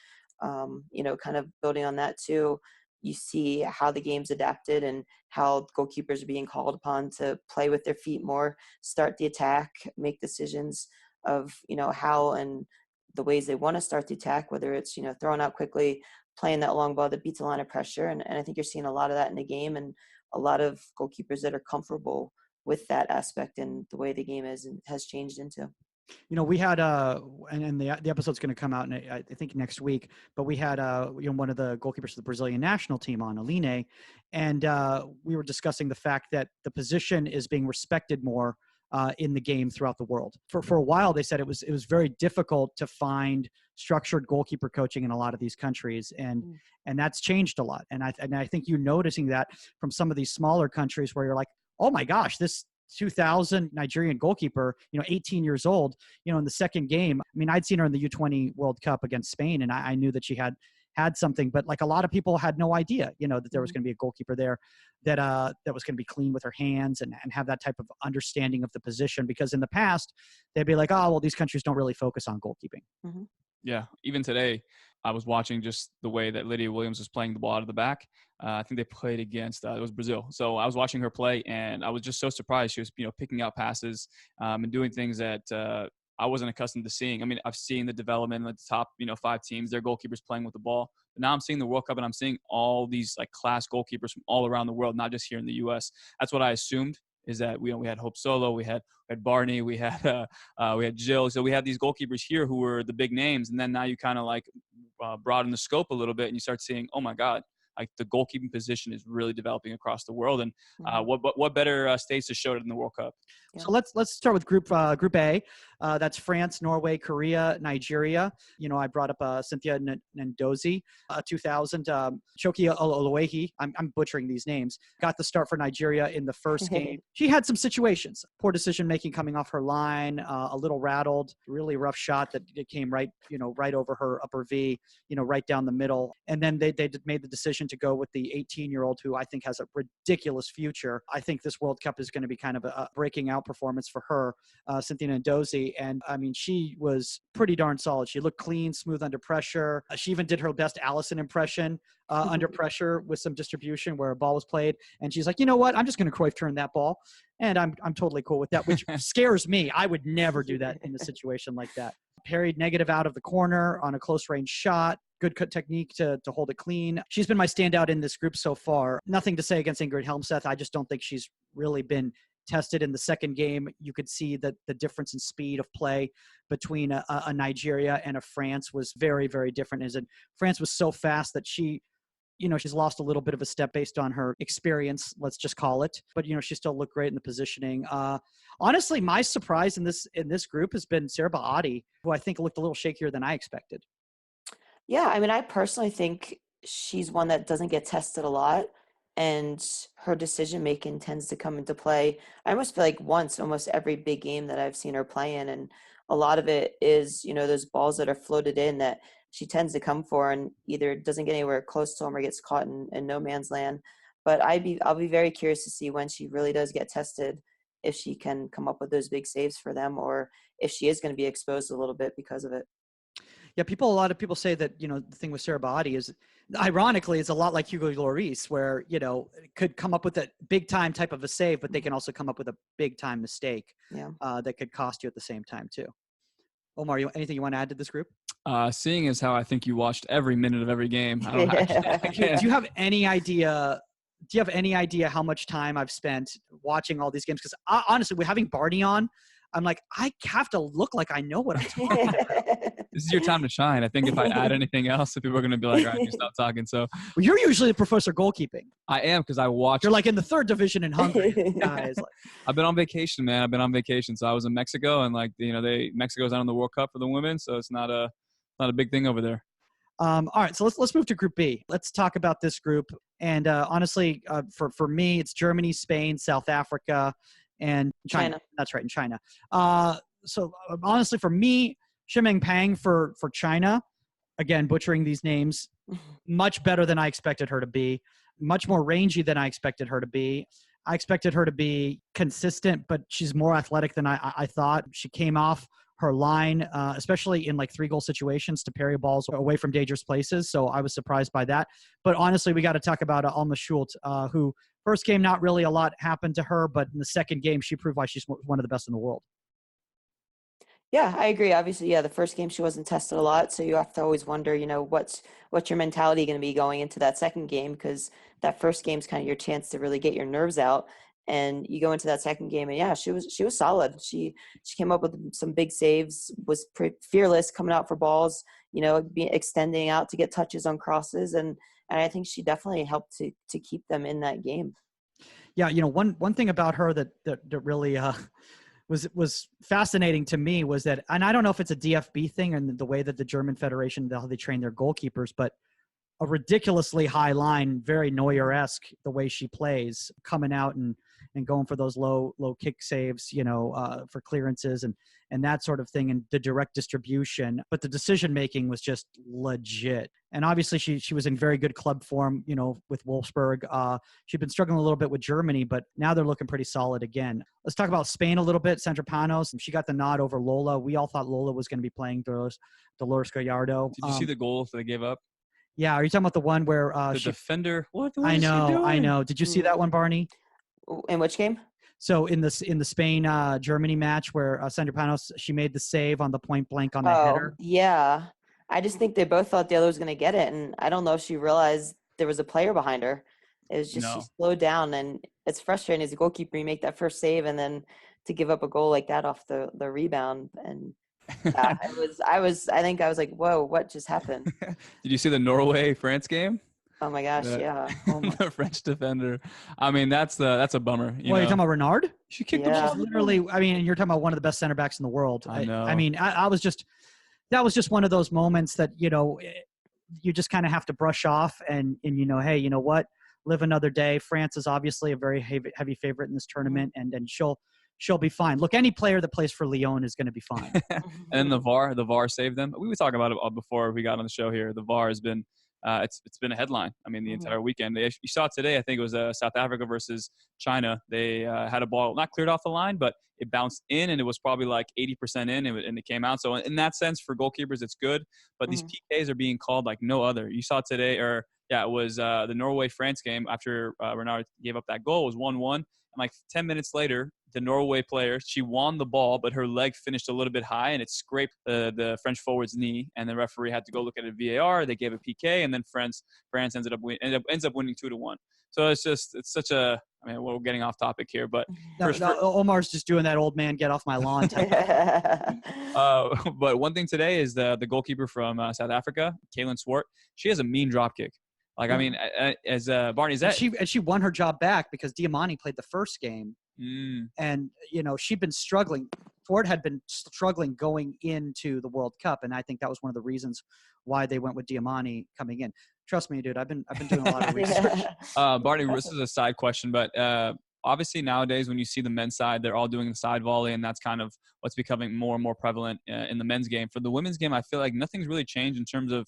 Kind of building on that too, you see how the game's adapted and how goalkeepers are being called upon to play with their feet more, start the attack, make decisions of, how and the ways they want to start the attack, whether it's, throwing out quickly, playing that long ball that beats a line of pressure. And I think you're seeing a lot of that in the game, and a lot of goalkeepers that are comfortable with that aspect and the way the game is and has changed into. We had and the episode's going to come out I think next week, but we had one of the goalkeepers of the Brazilian national team on, Aline, and we were discussing the fact that the position is being respected more in the game throughout the world. For a while, they said it was very difficult to find structured goalkeeper coaching in a lot of these countries, and that's changed a lot. And I think you noticing that from some of these smaller countries where you're like, oh my gosh, this 2000 Nigerian goalkeeper, 18 years old, in the second game. I mean, I'd seen her in the U20 World Cup against Spain, and I knew that she had something, but like a lot of people had no idea, that there was going to be a goalkeeper there that was going to be clean with her hands and have that type of understanding of the position, because in the past they'd be like, oh, well, these countries don't really focus on goalkeeping. Mm-hmm. Yeah. Even today, I was watching just the way that Lydia Williams was playing the ball out of the back. I think they played against, it was Brazil. So I was watching her play, and I was just so surprised. She was, picking out passes and doing things that I wasn't accustomed to seeing. I mean, I've seen the development at the top, 5 teams, their goalkeepers playing with the ball. But now I'm seeing the World Cup, and I'm seing all these like class goalkeepers from all around the world, not just here in the U.S. That's what I assumed, is that we had Hope Solo, we had Barney, we had Jill. So we had these goalkeepers here who were the big names, and then now you kind of like broaden the scope a little bit, and you start seeing, oh my God, like the goalkeeping position is really developing across the world. And what better states to show it in the World Cup? Yeah. So let's start with Group A. That's France, Norway, Korea, Nigeria. I brought up Cynthia Ndozi, 2000. Choki Oluwahi, I'm butchering these names, got the start for Nigeria in the first game. She had some situations, poor decision making coming off her line, a little rattled, really rough shot that it came right over her upper V, right down the middle. And then they made the decision to go with the 18-year-old, who I think has a ridiculous future. I think this World Cup is going to be kind of a breaking out performance for her, Cynthia Ndozi. And I mean, she was pretty darn solid. She looked clean, smooth under pressure. She even did her best Allison impression under pressure with some distribution where a ball was played. And she's like, you know what? I'm just going to Cruyff turn that ball. And I'm totally cool with that, which scares me. I would never do that in a situation like that. Parried negative out of the corner on a close range shot. Good cut technique to hold it clean. She's been my standout in this group so far. Nothing to say against Ingrid Helmseth. I just don't think she's really been tested in the second game. You could see that the difference in speed of play between a Nigeria and a France was very, very different. As in, France was so fast that she's lost a little bit of a step based on her experience, let's just call it. But, she still looked great in the positioning. Honestly, my surprise in this group has been Serba Adi, who I think looked a little shakier than I expected. Yeah, I mean, I personally think she's one that doesn't get tested a lot, and her decision making tends to come into play. I almost feel like once almost every big game that I've seen her play in, and a lot of it is, those balls that are floated in that she tends to come for, and either doesn't get anywhere close to them or gets caught in no man's land. But I'll be very curious to see when she really does get tested, if she can come up with those big saves for them, or if she is going to be exposed a little bit because of it. Yeah, a lot of people say that, the thing with Serba Adi is, ironically, it's a lot like Hugo Lloris, where, could come up with a big time type of a save, but they can also come up with a big time mistake that could cost you at the same time too. Omar, anything you want to add to this group? Seeing as how I think you watched every minute of every game. Do you have any idea? Do you have any idea how much time I've spent watching all these games? Because honestly, with having Barney on, I'm like, I have to look like I know what I'm talking about. This is your time to shine. I think if I add anything else, people are going to be like, all right, you stop talking. So well, you're usually the professor goalkeeping. I am, because I watch. You're like in the 3rd division in Hungary. Guys, I've been on vacation, man. I've been on vacation. So I was in Mexico, and Mexico's out on the World Cup for the women, so it's not a big thing over there. All right, so let's move to Group B. Let's talk about this group. And honestly, for me, it's Germany, Spain, South Africa, and China. That's right, in China. So honestly, for me, Ximeng Pang for China, again, butchering these names, much better than I expected her to be, much more rangy than I expected her to be. I expected her to be consistent, but she's more athletic than I thought. She came off her line, especially in like 3-goal situations, to parry balls away from dangerous places. So I was surprised by that. But honestly, we got to talk about Alma Schultz, who first game, not really a lot happened to her, but in the second game, she proved why she's one of the best in the world. Yeah, I agree. Obviously, the first game she wasn't tested a lot, so you have to always wonder, what's your mentality going to be going into that second game, because that first game's kind of your chance to really get your nerves out, and you go into that second game, and she was solid. She came up with some big saves, was fearless coming out for balls, extending out to get touches on crosses, and I think she definitely helped to keep them in that game. Yeah, one thing about her that really was fascinating to me was that, and I don't know if it's a DFB thing and the way that the German Federation, how they train their goalkeepers, but a ridiculously high line, very Neuer-esque, the way she plays, coming out and going for those low kick saves, for clearances and that sort of thing, and the direct distribution. But the decision making was just legit. And obviously she was in very good club form, with Wolfsburg. She'd been struggling a little bit with Germany, but now they're looking pretty solid again. Let's talk about Spain a little bit. Sandra Panos, she got the nod over Lola. We all thought Lola was going to be playing Dolores Gallardo. Did you see the goal that they gave up? Yeah, are you talking about the one where the defender? What I is she doing? I know. Did you see that one, Barney? In which game? So in the Spain Germany match where Sandra Panos, she made the save on the point blank on the header. Yeah. I just think they both thought the other was going to get it, and I don't know if she realized there was a player behind her. It was just She slowed down, and it's frustrating as a goalkeeper. You make that first save, and then to give up a goal like that off the rebound, and I think I was like, whoa, what just happened? Did you see the Norway-France game? Oh my gosh, yeah. The French defender. I mean, that's a bummer. You're talking about Renard? She kicked the ball. Literally, I mean, you're talking about one of the best center backs in the world. I know. I mean, that was just one of those moments that, you just kind of have to brush off and hey, you know what? Live another day. France is obviously a very heavy favorite in this tournament, and she'll be fine. Look, any player that plays for Lyon is going to be fine. And then the VAR saved them. We were talking about it before we got on the show here. The VAR has been it's been a headline. I mean, the entire weekend. You saw today, I think it was South Africa versus China. They had a ball not cleared off the line, but it bounced in, and it was probably like 80% in, and it came out. So in that sense, for goalkeepers, it's good. But these PKs are being called like no other. You saw today, it was the Norway-France game after Renard gave up that goal. It was 1-1. And like 10 minutes later, the Norway player, she won the ball, but her leg finished a little bit high, and it scraped the French forward's knee. And the referee had to go look at a VAR. They gave a PK, and then France ends up winning 2-1. So it's such a, I mean, we're getting off topic here, but No, Omar's just doing that old man get off my lawn type. But one thing today is the goalkeeper from South Africa, Kaylin Swart. She has a mean drop kick. Like, I mean, as Barney, is that she won her job back because Diamani played the first game, and she'd been struggling. Ford had been struggling going into the World Cup, and I think that was one of the reasons why they went with Diamani coming in. Trust me, dude, I've been doing a lot of research. Barney, this is a side question, but obviously nowadays when you see the men's side, they're all doing the side volley, and that's kind of what's becoming more and more prevalent in the men's game. For the women's game, I feel like nothing's really changed in terms of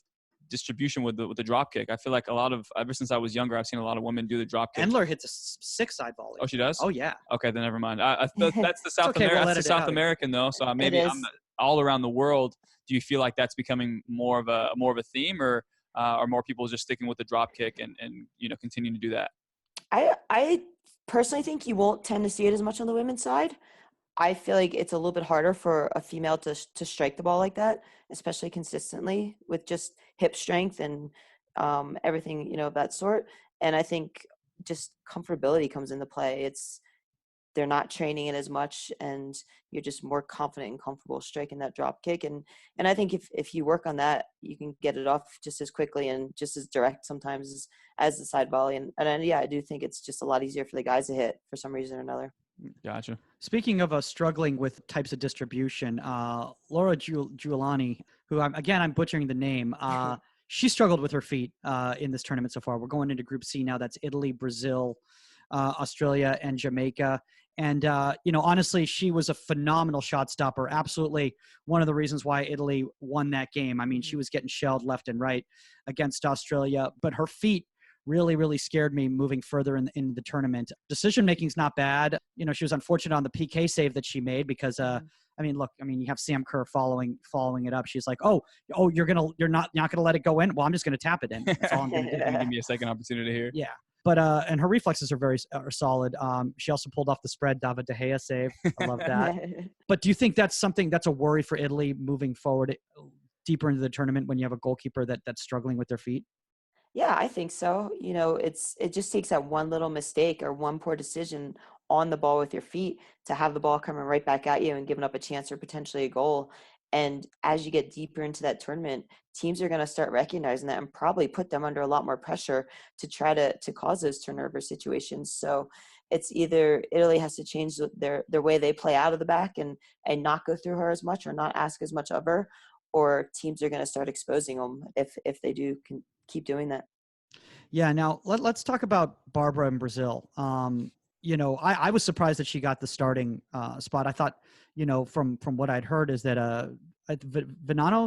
distribution with the drop kick. I feel like ever since I was younger, I've seen a lot of women do the drop kick. Endler hits a 6 side volley. Oh, she does? Oh, yeah. Okay, then never mind. That's the South okay, South American though. So maybe I'm all around the world. Do you feel like that's becoming more of a theme, or are more people just sticking with the drop kick and continuing to do that? I personally think you won't tend to see it as much on the women's side. I feel like it's a little bit harder for a female to strike the ball like that, especially consistently with just hip strength and everything, of that sort. And I think just comfortability comes into play. They're not training it as much, and you're just more confident and comfortable striking that drop kick. And I think if you work on that, you can get it off just as quickly and just as direct sometimes as the side volley. And I do think it's just a lot easier for the guys to hit for some reason or another. Gotcha. Speaking of struggling with types of distribution, Laura Giuliani, who I'm butchering the name, she struggled with her feet in this tournament so far. We're going into Group C now. That's Italy, Brazil, Australia, and Jamaica. And, honestly, she was a phenomenal shot stopper. Absolutely one of the reasons why Italy won that game. I mean, she was getting shelled left and right against Australia, but her feet really, really scared me moving further in the tournament. Decision-making's not bad. She was unfortunate on the PK save that she made because, you have Sam Kerr following it up. She's like, you're not gonna let it go in. Well, I'm just gonna tap it in. That's all I'm gonna do. Give me a second opportunity here. Yeah. But and her reflexes are solid. She also pulled off the spread David De Gea save. I love that. But do you think that's a worry for Italy moving forward deeper into the tournament when you have a goalkeeper that's struggling with their feet? Yeah, I think so. It just takes that one little mistake or one poor decision on the ball with your feet to have the ball coming right back at you and giving up a chance or potentially a goal. And as you get deeper into that tournament, teams are going to start recognizing that and probably put them under a lot more pressure to try to cause those turnover situations. So it's either Italy has to change their way they play out of the back and not go through her as much or not ask as much of her, or teams are going to start exposing them if they do keep doing that. Yeah. Now let's talk about Barbara in Brazil. I was surprised that she got the starting spot. I thought, from what I'd heard is that Venano,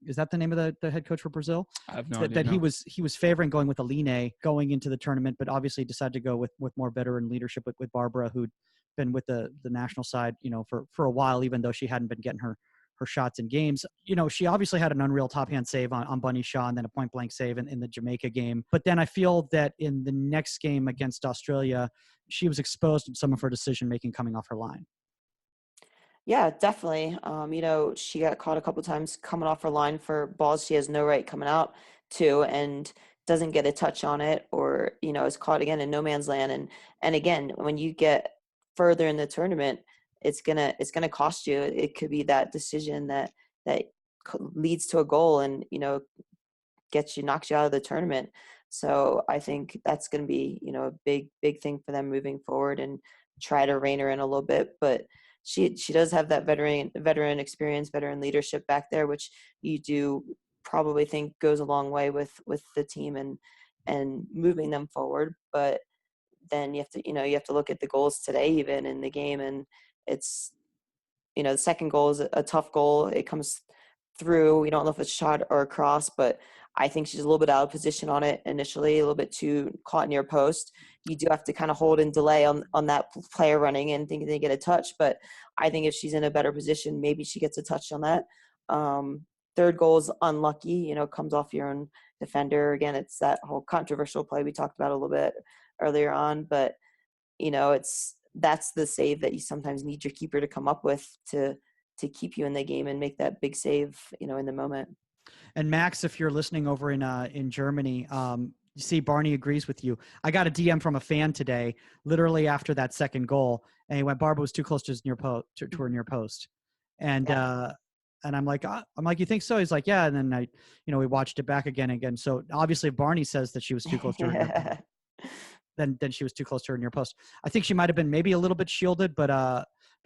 is that the name of the head coach for Brazil? I have no idea. That he was favoring going with Aline going into the tournament, but obviously decided to go with more veteran leadership with Barbara, who'd been with the national side, for a while, even though she hadn't been getting her shots in games. She obviously had an unreal top hand save on Bunny Shaw and then a point blank save in the Jamaica game. But then I feel that in the next game against Australia, she was exposed to some of her decision making coming off her line. Yeah, definitely. She got caught a couple times coming off her line for balls she has no right coming out to, and doesn't get a touch on it, or is caught again in no man's land. And again, when you get further in the tournament, it's gonna cost you. It could be that decision that leads to a goal and knocks you out of the tournament. So I think that's going to be a big thing for them moving forward, and try to rein her in a little bit. But she does have that veteran experience, veteran leadership back there, which you do probably think goes a long way with the team and moving them forward. But then you have to look at the goals today, even in the game, and it's the second goal is a tough goal. It comes through. We don't know if it's shot or a cross, but I think she's a little bit out of position on it initially, a little bit too caught near post. You do have to kind of hold and delay on that player running and thinking they get a touch. But I think if she's in a better position, maybe she gets a touch on that. Third goal is unlucky, comes off your own defender. Again, it's that whole controversial play we talked about a little bit earlier on. But, that's the save that you sometimes need your keeper to come up with to keep you in the game and make that big save, in the moment. And Max, if you're listening over in Germany, You see, Barney agrees with you. I got a DM from a fan today, literally after that second goal, and he went, "Barbara was too close to his to her near post," and I'm like, you think so? He's like, yeah. And then we watched it back again. So obviously, if Barney says that she was too close to her near post, then she was too close to her near post. I think she might have been maybe a little bit shielded, but I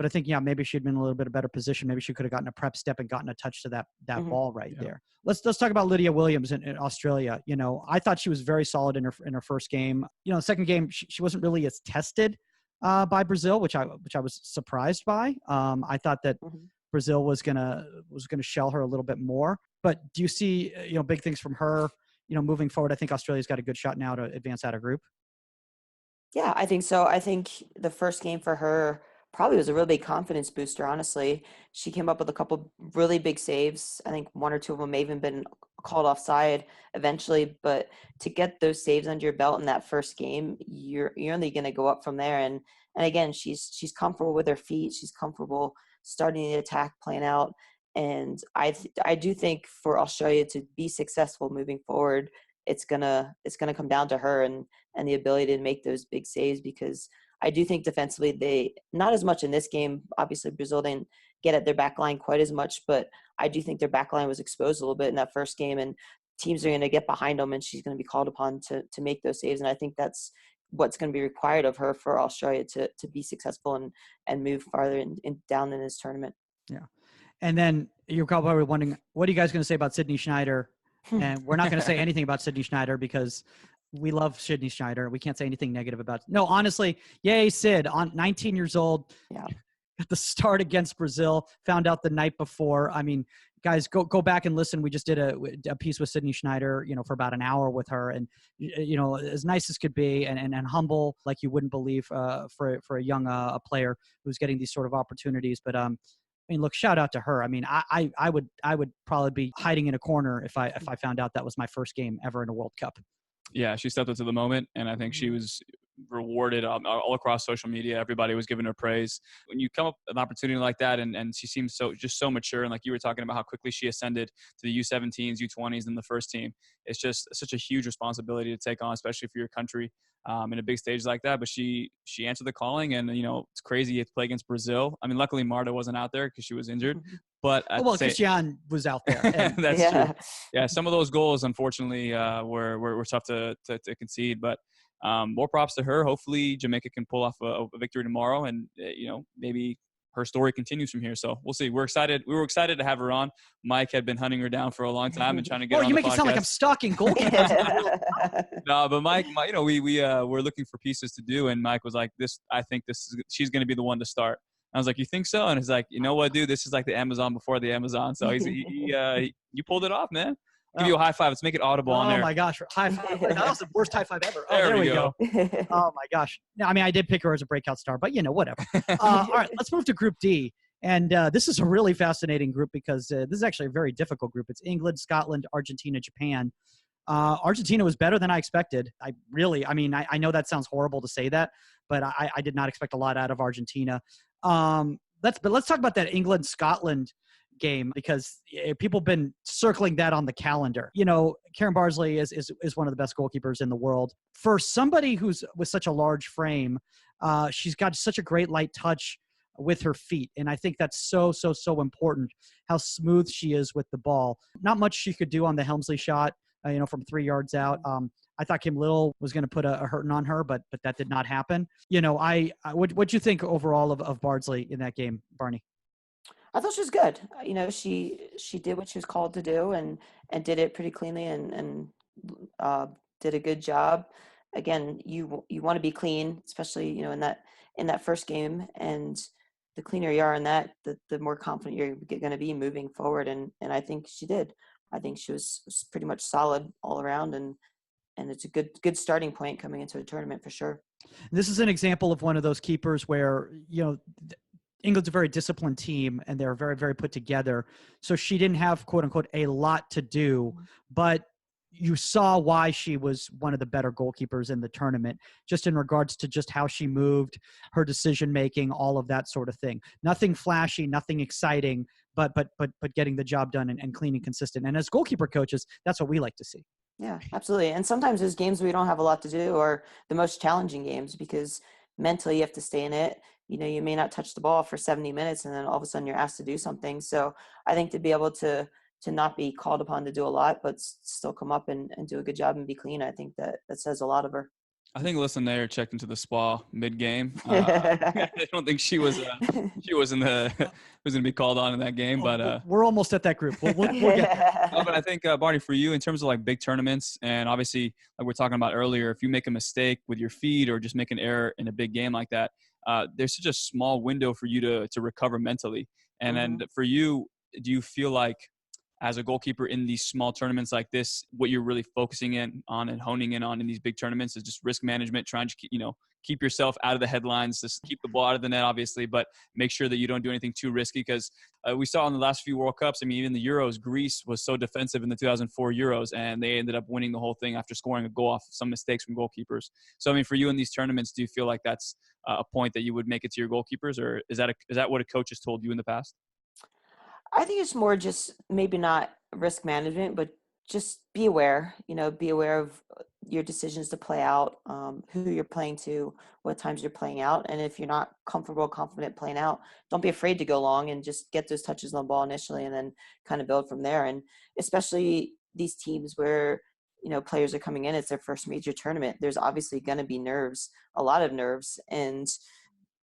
think, maybe she'd been in a little bit of better position. Maybe she could have gotten a prep step and gotten a touch to that ball right there. Let's talk about Lydia Williams in Australia. I thought she was very solid in her first game. The second game, she wasn't really as tested by Brazil, which I was surprised by. I thought that Brazil was gonna shell her a little bit more. But do you see big things from her moving forward? I think Australia's got a good shot now to advance out of group. Yeah, I think so. I think the first game for her probably was a really big confidence booster, honestly. She came up with a couple really big saves. I think one or two of them may even been called offside eventually, but to get those saves under your belt in that first game, you're only going to go up from there. And again, she's comfortable with her feet. She's comfortable starting the attack plan out. And I do think for Australia to be successful moving forward, it's gonna come down to her and the ability to make those big saves, because I do think defensively they, not as much in this game, obviously Brazil didn't get at their back line quite as much, but I do think their back line was exposed a little bit in that first game, and teams are going to get behind them, and she's going to be called upon to make those saves. And I think that's what's going to be required of her for Australia to be successful and move farther down in this tournament. Yeah. And then you're probably wondering, what are you guys going to say about Sydney Schneider? And we're not going to say anything about Sydney Schneider because we love Sydney Schneider. We can't say anything negative about it. No, honestly, yay, Sid, on 19 years old, at the start against Brazil, found out the night before. I mean, guys, go back and listen. We just did a piece with Sydney Schneider, for about an hour with her, and as nice as could be, and humble like you wouldn't believe for a young player who's getting these sort of opportunities. But I mean, look, shout out to her. I mean, I would probably be hiding in a corner if I found out that was my first game ever in a World Cup. Yeah, she stepped up to the moment, and I think she was rewarded all across social media. Everybody was giving her praise. When you come up with an opportunity like that, and she seems so mature, and like you were talking about how quickly she ascended to the U17s, U20s, and the first team. It's just such a huge responsibility to take on, especially for your country in a big stage like that. But she answered the calling, and it's crazy to play against Brazil. I mean, luckily Marta wasn't out there because she was injured. But Christian was out there. That's true. Yeah, some of those goals, unfortunately, were tough to concede. But more props to her. Hopefully, Jamaica can pull off a victory tomorrow, and maybe her story continues from here. So we'll see. We're excited. We were excited to have her on. Mike had been hunting her down for a long time and trying to get her on you the make it sound like I'm stalking goalkeepers. No, but Mike, we're looking for pieces to do, and Mike was like, I think she's going to be the one to start. I was like, you think so? And he's like, you know what, dude? This is like the Amazon before the Amazon. So you pulled it off, man. Give you a high five. Let's make it audible on there. Oh my gosh, high five! That was the worst high five ever. Oh, there we go. Oh my gosh. No, I mean, I did pick her as a breakout star, but whatever. All right, let's move to Group D. And this is a really fascinating group because this is actually a very difficult group. It's England, Scotland, Argentina, Japan. Argentina was better than I expected. I know that sounds horrible to say that, but I did not expect a lot out of Argentina. Let's talk about that England-Scotland game because people have been circling that on the calendar. Karen Barnsley is one of the best goalkeepers in the world. For somebody who's with such a large frame, she's got such a great light touch with her feet. And I think that's so important, how smooth she is with the ball. Not much she could do on the Helmsley shot, from 3 yards out. I thought Kim Little was going to put a hurting on her, but that did not happen. What'd you think overall of Bardsley in that game, Barney? I thought she was good. She did what she was called to do and did it pretty cleanly and did a good job. Again, you want to be clean, especially in that first game, and the cleaner you are in that, the more confident you're going to be moving forward. And I think she did. I think she was pretty much solid all around, and it's a good starting point coming into a tournament for sure. This is an example of one of those keepers where England's a very disciplined team and they're very, very put together. So she didn't have, quote unquote, a lot to do, but you saw why she was one of the better goalkeepers in the tournament, just in regards to just how she moved, her decision-making, all of that sort of thing. Nothing flashy, nothing exciting, but getting the job done and clean and consistent. And as goalkeeper coaches, that's what we like to see. Yeah, absolutely. And sometimes there's games we don't have a lot to do, or the most challenging games, because mentally you have to stay in it. You know, you may not touch the ball for 70 minutes and then all of a sudden you're asked to do something. So I think to be able to not be called upon to do a lot, but still come up and do a good job and be clean, I think that says a lot of her. I think Alyssa Nair checked into the spa mid-game. I don't think she was in the was going to be called on in that game, Well, but we're almost at that group. We'll get there. no, but I think Barney, for you in terms of like big tournaments, and obviously like we're talking about earlier, if you make a mistake with your feet or just make an error in a big game like that, there's such a small window for you to recover mentally. And then Mhm. for you, do you feel like as a goalkeeper in these small tournaments like this, what you're really focusing in on and honing in on in these big tournaments is just risk management, trying to keep yourself out of the headlines, just keep the ball out of the net, obviously, but make sure that you don't do anything too risky because we saw in the last few World Cups, I mean, even the Euros, Greece was so defensive in the 2004 Euros, and they ended up winning the whole thing after scoring a goal off some mistakes from goalkeepers. So, I mean, for you in these tournaments, do you feel like that's a point that you would make it to your goalkeepers, or is that what a coach has told you in the past? I think it's more just maybe not risk management, but just be aware, be aware of your decisions to play out, who you're playing to, what times you're playing out. And if you're not comfortable, confident playing out, don't be afraid to go long and just get those touches on the ball initially and then kind of build from there. And especially these teams where, players are coming in, it's their first major tournament. There's obviously going to be nerves, a lot of nerves. And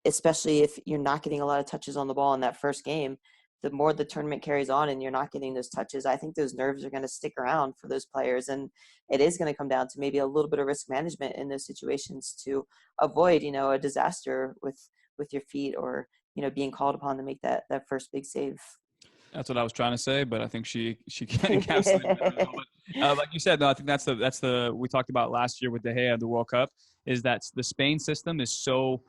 especially if you're not getting a lot of touches on the ball in that first game, the more the tournament carries on and you're not getting those touches, I think those nerves are going to stick around for those players. And it is going to come down to maybe a little bit of risk management in those situations to avoid, a disaster with your feet or, being called upon to make that first big save. That's what I was trying to say, but I think she encapsulated it really well. But like you said, no, I think that's the we talked about last year with De Gea at the World Cup is that the Spain system is so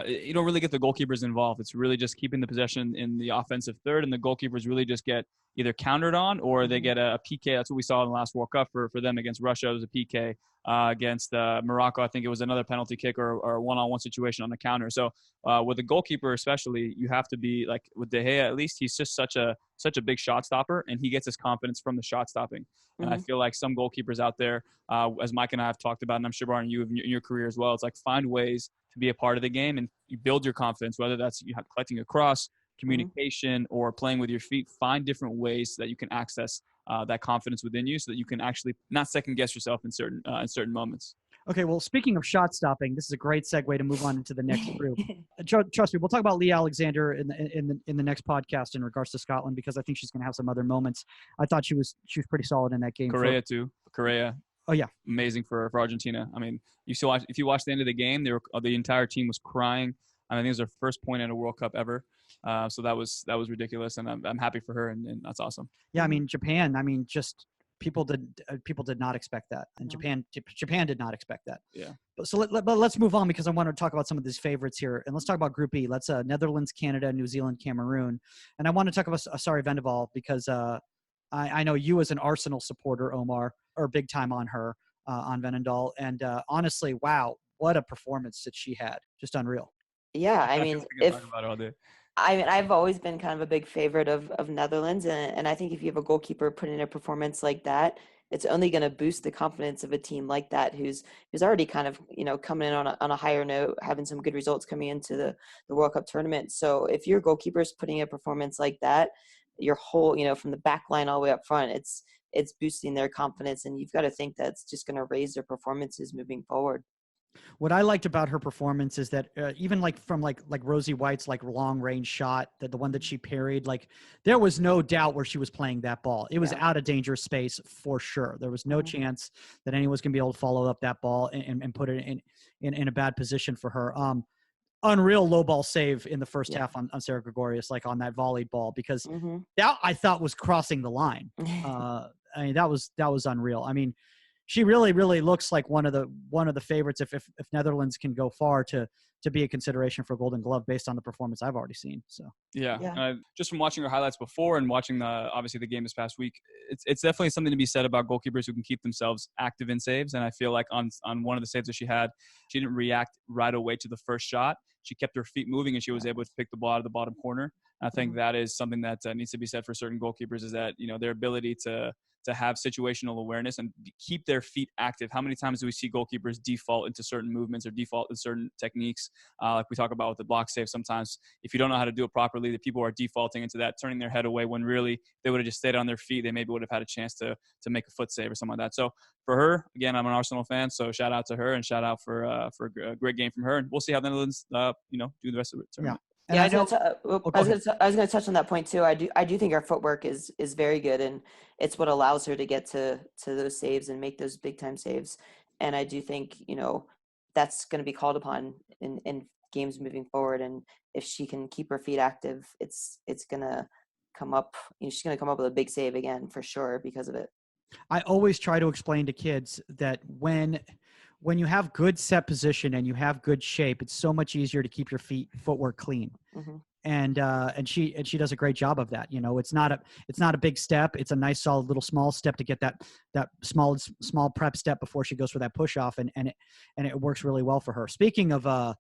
you don't really get the goalkeepers involved. It's really just keeping the possession in the offensive third, and the goalkeepers really just get either countered on or they get a PK. That's what we saw in the last World Cup for them against Russia. It was a PK. Against Morocco, I think it was another penalty kick or a one-on-one situation on the counter. So with the goalkeeper, especially, you have to be like with De Gea. At least he's just such a big shot stopper, and he gets his confidence from the shot stopping. And I feel like some goalkeepers out there, as Mike and I have talked about, and I'm sure Barney, you in your career as well, it's like find ways to be a part of the game and you build your confidence, whether that's you have collecting a cross, communication, or playing with your feet. Find different ways so that you can access that confidence within you so that you can actually not second guess yourself in certain moments. Okay, well, speaking of shot stopping, this is a great segue to move on into the next group. Trust me, we'll talk about Lee Alexander in the next podcast in regards to Scotland because I think she's going to have some other moments. I thought she was pretty solid in that game. Correa too. Correa. Oh yeah, amazing for Argentina. I mean, if you watch the end of the game, the entire team was crying. I think it was their first point in a World Cup ever. So that was ridiculous, and I'm happy for her, and that's awesome. Yeah, I mean Japan. I mean, just people did not expect that, and Japan did not expect that. Yeah. But let's move on because I want to talk about some of these favorites here, and let's talk about Group E. Let's Netherlands, Canada, New Zealand, Cameroon, and I want to talk about Asari Vendaval because I know you as an Arsenal supporter, Omar, are big time on her on Venendal, and honestly, wow, what a performance that she had! Just unreal. Yeah, I mean, I've always been kind of a big favorite of Netherlands, and I think if you have a goalkeeper putting in a performance like that, it's only going to boost the confidence of a team like that who's already kind of coming in on a higher note, having some good results coming into the World Cup tournament. So if your goalkeeper's putting a performance like that, your whole from the back line all the way up front, it's boosting their confidence, and you've got to think that's just going to raise their performances moving forward. What I liked about her performance is that even like from like Rosie White's like long range shot, the one that she parried, like there was no doubt where she was playing that ball. It was out of dangerous space for sure. There was no chance that anyone was going to be able to follow up that ball and put it in a bad position for her. Unreal low ball save in the first half on Sarah Gregorius, like on that volleyed ball, because that I thought was crossing the line. I mean, that was unreal. I mean, she really, really looks like one of the favorites if Netherlands can go far to be a consideration for Golden Glove based on the performance I've already seen. So just from watching her highlights before and watching obviously the game this past week, it's definitely something to be said about goalkeepers who can keep themselves active in saves. And I feel like on one of the saves that she had, she didn't react right away to the first shot. She kept her feet moving and she was able to pick the ball out of the bottom corner. I think that is something that needs to be said for certain goalkeepers is that their ability to to have situational awareness and keep their feet active. How many times do we see goalkeepers default into certain movements or default in certain techniques? Like we talk about with the block save, sometimes if you don't know how to do it properly, the people are defaulting into that, turning their head away, when really they would have just stayed on their feet. They maybe would have had a chance to make a foot save or something like that. So for her, again, I'm an Arsenal fan, so shout out to her and shout out for a great game from her. And we'll see how the Netherlands, do the rest of the tournament. And I know. I was going to touch on that point too. I do think our footwork is very good, and it's what allows her to get to those saves and make those big time saves. And I do think that's going to be called upon in games moving forward. And if she can keep her feet active, it's going to come up. She's going to come up with a big save again for sure because of it. I always try to explain to kids that when you have good set position and you have good shape, it's so much easier to keep your footwork clean. Mm-hmm. And she does a great job of that. It's not a big step. It's a nice, solid little small step to get that small prep step before she goes for that push off. And it works really well for her. Speaking of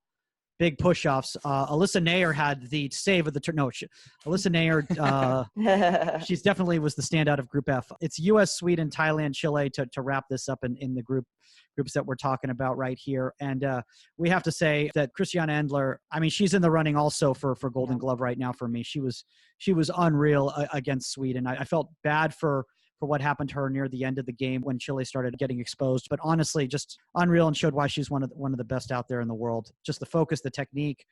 big push-offs. Alyssa Nair had the save of the turn. No, Alyssa Nair, she's definitely was the standout of Group F. It's US, Sweden, Thailand, Chile to wrap this up in the groups that we're talking about right here. And we have to say that Christiane Endler, I mean, she's in the running also for Golden Glove right now for me. She was unreal against Sweden. I felt bad for what happened to her near the end of the game when Chile started getting exposed. But honestly, just unreal, and showed why she's one of the best out there in the world. Just the focus, the technique,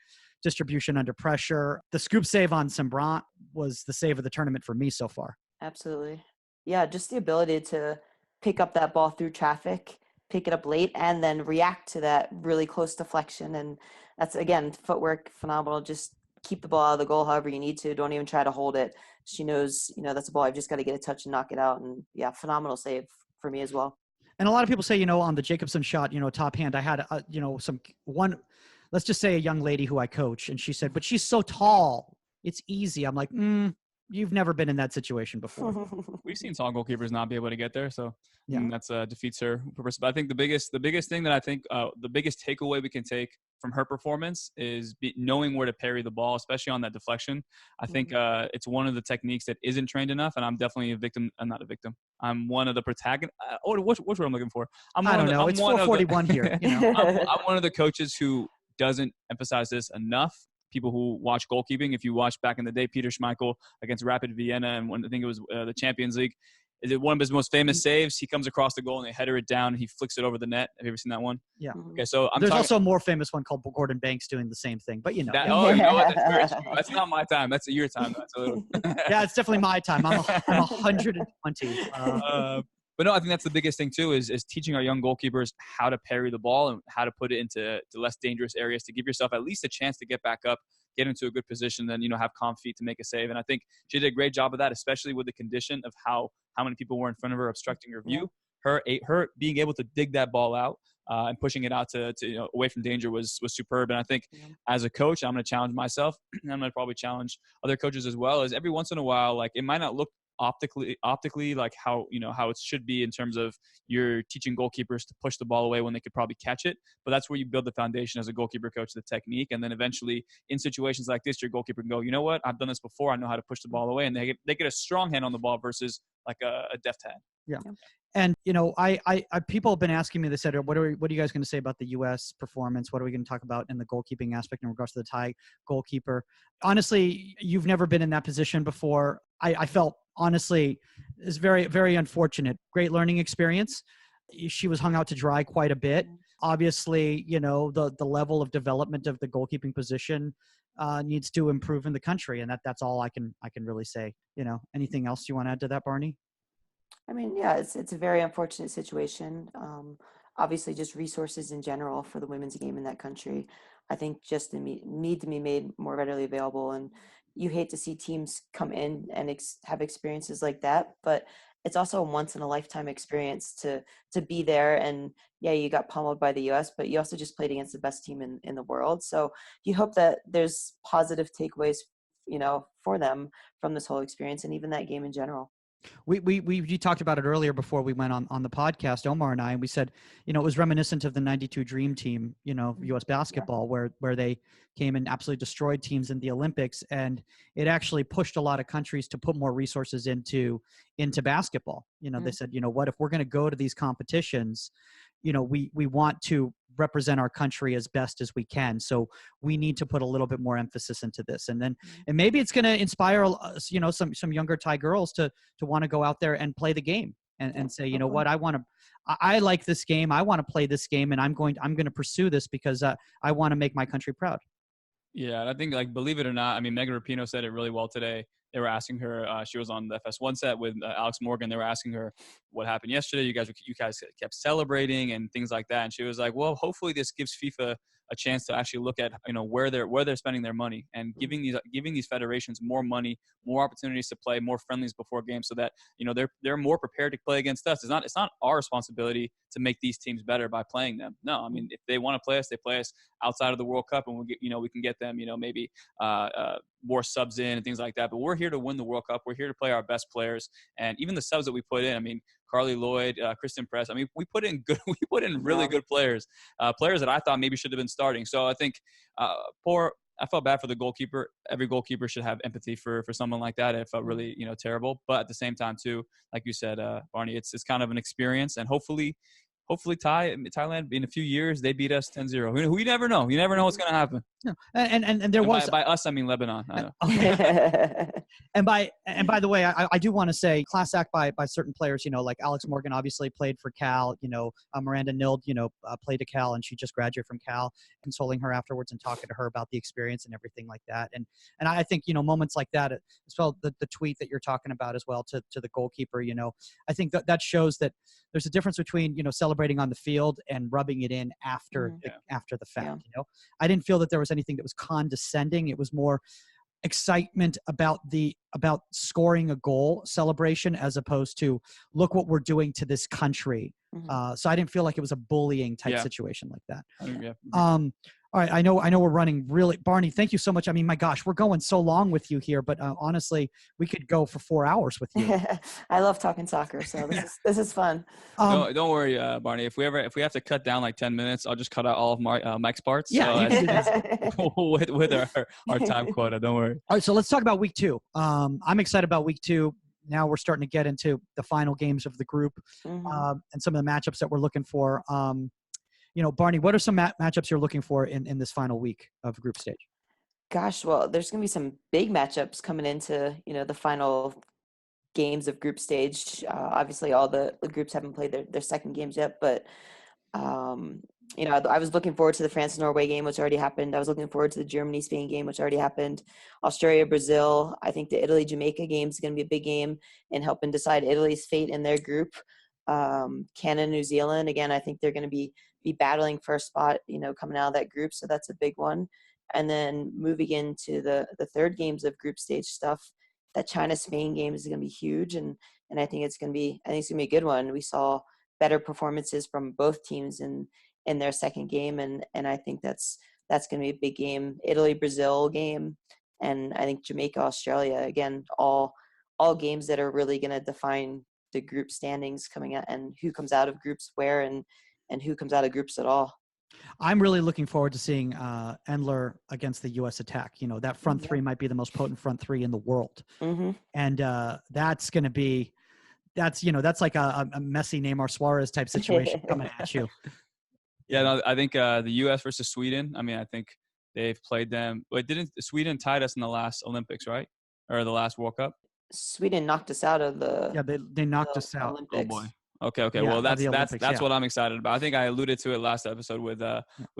distribution under pressure. The scoop save on Sembrant was the save of the tournament for me so far. Absolutely. Yeah, just the ability to pick up that ball through traffic, pick it up late, and then react to that really close deflection. And that's, again, footwork, phenomenal. Just keep the ball out of the goal however you need to. Don't even try to hold it. She knows, that's a ball. I've just got to get a touch and knock it out. And yeah, phenomenal save for me as well. And a lot of people say, on the Jacobson shot, top hand, I had, let's just say a young lady who I coach, and she said, but she's so tall. It's easy. I'm like, you've never been in that situation before. We've seen tall goalkeepers not be able to get there. So yeah, that's defeats her purpose. But I think the biggest thing that I think the biggest takeaway we can take from her performance is knowing where to parry the ball, especially on that deflection. I think it's one of the techniques that isn't trained enough, and I'm definitely a victim. I'm not a victim. I'm one of the protagonists. What's what I'm looking for? I don't know. It's 441 here. I'm one of the coaches who doesn't emphasize this enough. People who watch goalkeeping, if you watch back in the day, Peter Schmeichel against Rapid Vienna, and I think it was the Champions League, is it one of his most famous saves? He comes across the goal and they header it down and he flicks it over the net. Have you ever seen that one? Yeah. Okay, so there's also a more famous one called Gordon Banks doing the same thing, but you know what? That's very true. That's not my time. That's your time. That's a little. Yeah, it's definitely my time. I'm 120. But no, I think that's the biggest thing too is teaching our young goalkeepers how to parry the ball and how to put it into less dangerous areas to give yourself at least a chance to get back up, get into a good position, then have calm feet to make a save. And I think she did a great job of that, especially with the condition of how many people were in front of her obstructing her view. Her being able to dig that ball out and pushing it out to away from danger was superb. And I think as a coach, I'm going to challenge myself. I'm going to probably challenge other coaches as well. Is every once in a while, like it might not look optically like how it should be in terms of you're teaching goalkeepers to push the ball away when they could probably catch it, but that's where you build the foundation as a goalkeeper coach, the technique. And then eventually in situations like this, your goalkeeper can go, you know what, I've done this before, I know how to push the ball away, and they get a strong hand on the ball versus like a deft hand. Yeah. And I people have been asking me, they said, what are you guys going to say about the U.S. performance? What are we going to talk about in the goalkeeping aspect in regards to the Thai goalkeeper? Honestly, you've never been in that position before. I felt honestly is very, very unfortunate. Great learning experience. She was hung out to dry quite a bit. Obviously, the level of development of the goalkeeping position needs to improve in the country, and that's all I can really say. Anything else you want to add to that, Barney? I mean, yeah, it's a very unfortunate situation. Obviously, just resources in general for the women's game in that country, I think just need to be made more readily available. And you hate to see teams come in and have experiences like that, but it's also a once in a lifetime experience to be there. And yeah, you got pummeled by the U.S., but you also just played against the best team in the world. So you hope that there's positive takeaways, for them from this whole experience and even that game in general. We talked about it earlier before we went on the podcast, Omar and I, and we said, it was reminiscent of the '92 Dream Team, U.S. basketball, where they came and absolutely destroyed teams in the Olympics, and it actually pushed a lot of countries to put more resources into basketball. They said, what if we're going to go to these competitions, we want to represent our country as best as we can. So we need to put a little bit more emphasis into this. And maybe it's going to inspire, some younger Thai girls to want to go out there and play the game and say, what, I like this game. I want to play this game, and I'm going to pursue this because I want to make my country proud. Yeah. And I think, like, believe it or not, I mean, Megan Rapinoe said it really well today. They were asking her, she was on the FS1 set with Alex Morgan. They were asking her what happened yesterday. You guys kept celebrating and things like that. And she was like, well, hopefully this gives FIFA a chance to actually look at, where they're spending their money, and giving these federations more money, more opportunities to play, more friendlies before games, so that, they're more prepared to play against us. It's not our responsibility to make these teams better by playing them. No, I mean, if they want to play us, they play us outside of the World Cup, and we can get them, maybe more subs in and things like that. But we're here to win the World Cup. We're here to play our best players, and even the subs that we put in. I mean, Carly Lloyd, Kristen Press. I mean, we put in really good players, players that I thought maybe should have been starting. So I think I felt bad for the goalkeeper. Every goalkeeper should have empathy for someone like that. It felt really, terrible. But at the same time too, like you said, Barney, it's kind of an experience, and hopefully Thailand, in a few years, they beat us 10-0. You never know. You never know what's going to happen. No. And there was by us, I mean Lebanon. I know. And by the way, I do want to say class act by certain players, like Alex Morgan obviously played for Cal, Miranda Nild, played at Cal, and she just graduated from Cal, consoling her afterwards and talking to her about the experience and everything like that. And I think, moments like that, as well, the tweet that you're talking about as well to the goalkeeper, I think that shows that there's a difference between, celebrating on the field and rubbing it in after the fact. I didn't feel that there was anything that was condescending. It was more excitement about scoring a goal celebration, as opposed to look what we're doing to this country. So I didn't feel like it was a bullying type situation like that. All right. I know we're running really. Barney, thank you so much. I mean, my gosh, we're going so long with you here, but honestly, we could go for 4 hours with you. I love talking soccer, so this is fun. Don't worry, Barney. If we have to cut down like 10 minutes, I'll just cut out all of Mike's parts. Yeah, with our time quota. Don't worry. All right, so let's talk about week 2. I'm excited about week 2. Now we're starting to get into the final games of the group, and some of the matchups that we're looking for. Barney, what are some matchups you're looking for in this final week of group stage? Gosh, well, there's going to be some big matchups coming into, the final games of group stage. Obviously, all the groups haven't played their second games yet, but, I was looking forward to the France-Norway game, which already happened. I was looking forward to the Germany-Spain game, which already happened. Australia-Brazil. I think the Italy-Jamaica game is going to be a big game and helping decide Italy's fate in their group. Canada-New Zealand, again, I think they're going to be battling for a spot, coming out of that group. So that's a big one. And then moving into the third games of group stage stuff, that China-Spain game is going to be huge. And I think it's going to be a good one. We saw better performances from both teams in their second game. And I think that's going to be a big game. Italy-Brazil game. And I think Jamaica-Australia, again, all games that are really going to define the group standings coming out, and who comes out of groups where, and who comes out of groups at all. I'm really looking forward to seeing Endler against the U.S. attack. That front three might be the most potent front three in the world. And that's going to be, that's like a Messi, Neymar, Suarez type situation coming at you. Yeah, no, I think the U.S. versus Sweden, I mean, I think they've played them. But Sweden tied us in the last Olympics, right? Or the last World Cup? Sweden knocked us out of the. Yeah, they knocked us out. Olympics. Oh boy. Okay. Yeah, well, that's what I'm excited about. I think I alluded to it last episode with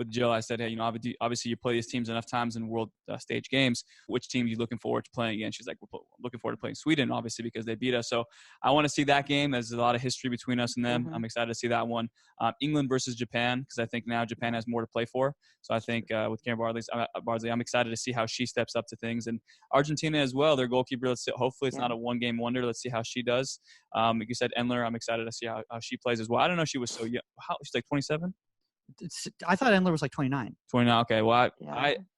Jill. I said, hey, obviously you play these teams enough times in world stage games. Which team are you looking forward to playing against? She's like, we're looking forward to playing Sweden, obviously, because they beat us. So I want to see that game. There's a lot of history between us and them. I'm excited to see that one. England versus Japan, because I think now Japan has more to play for. So I think with Karen Bardsley, I'm excited to see how she steps up to things. And Argentina as well, their goalkeeper. Hopefully it's not a one-game wonder. Let's see how she does. Like you said, Endler, I'm excited to see how she plays as well. I don't know. She was so young. She's like 27. I thought Endler was like 29. 29. Okay. Well,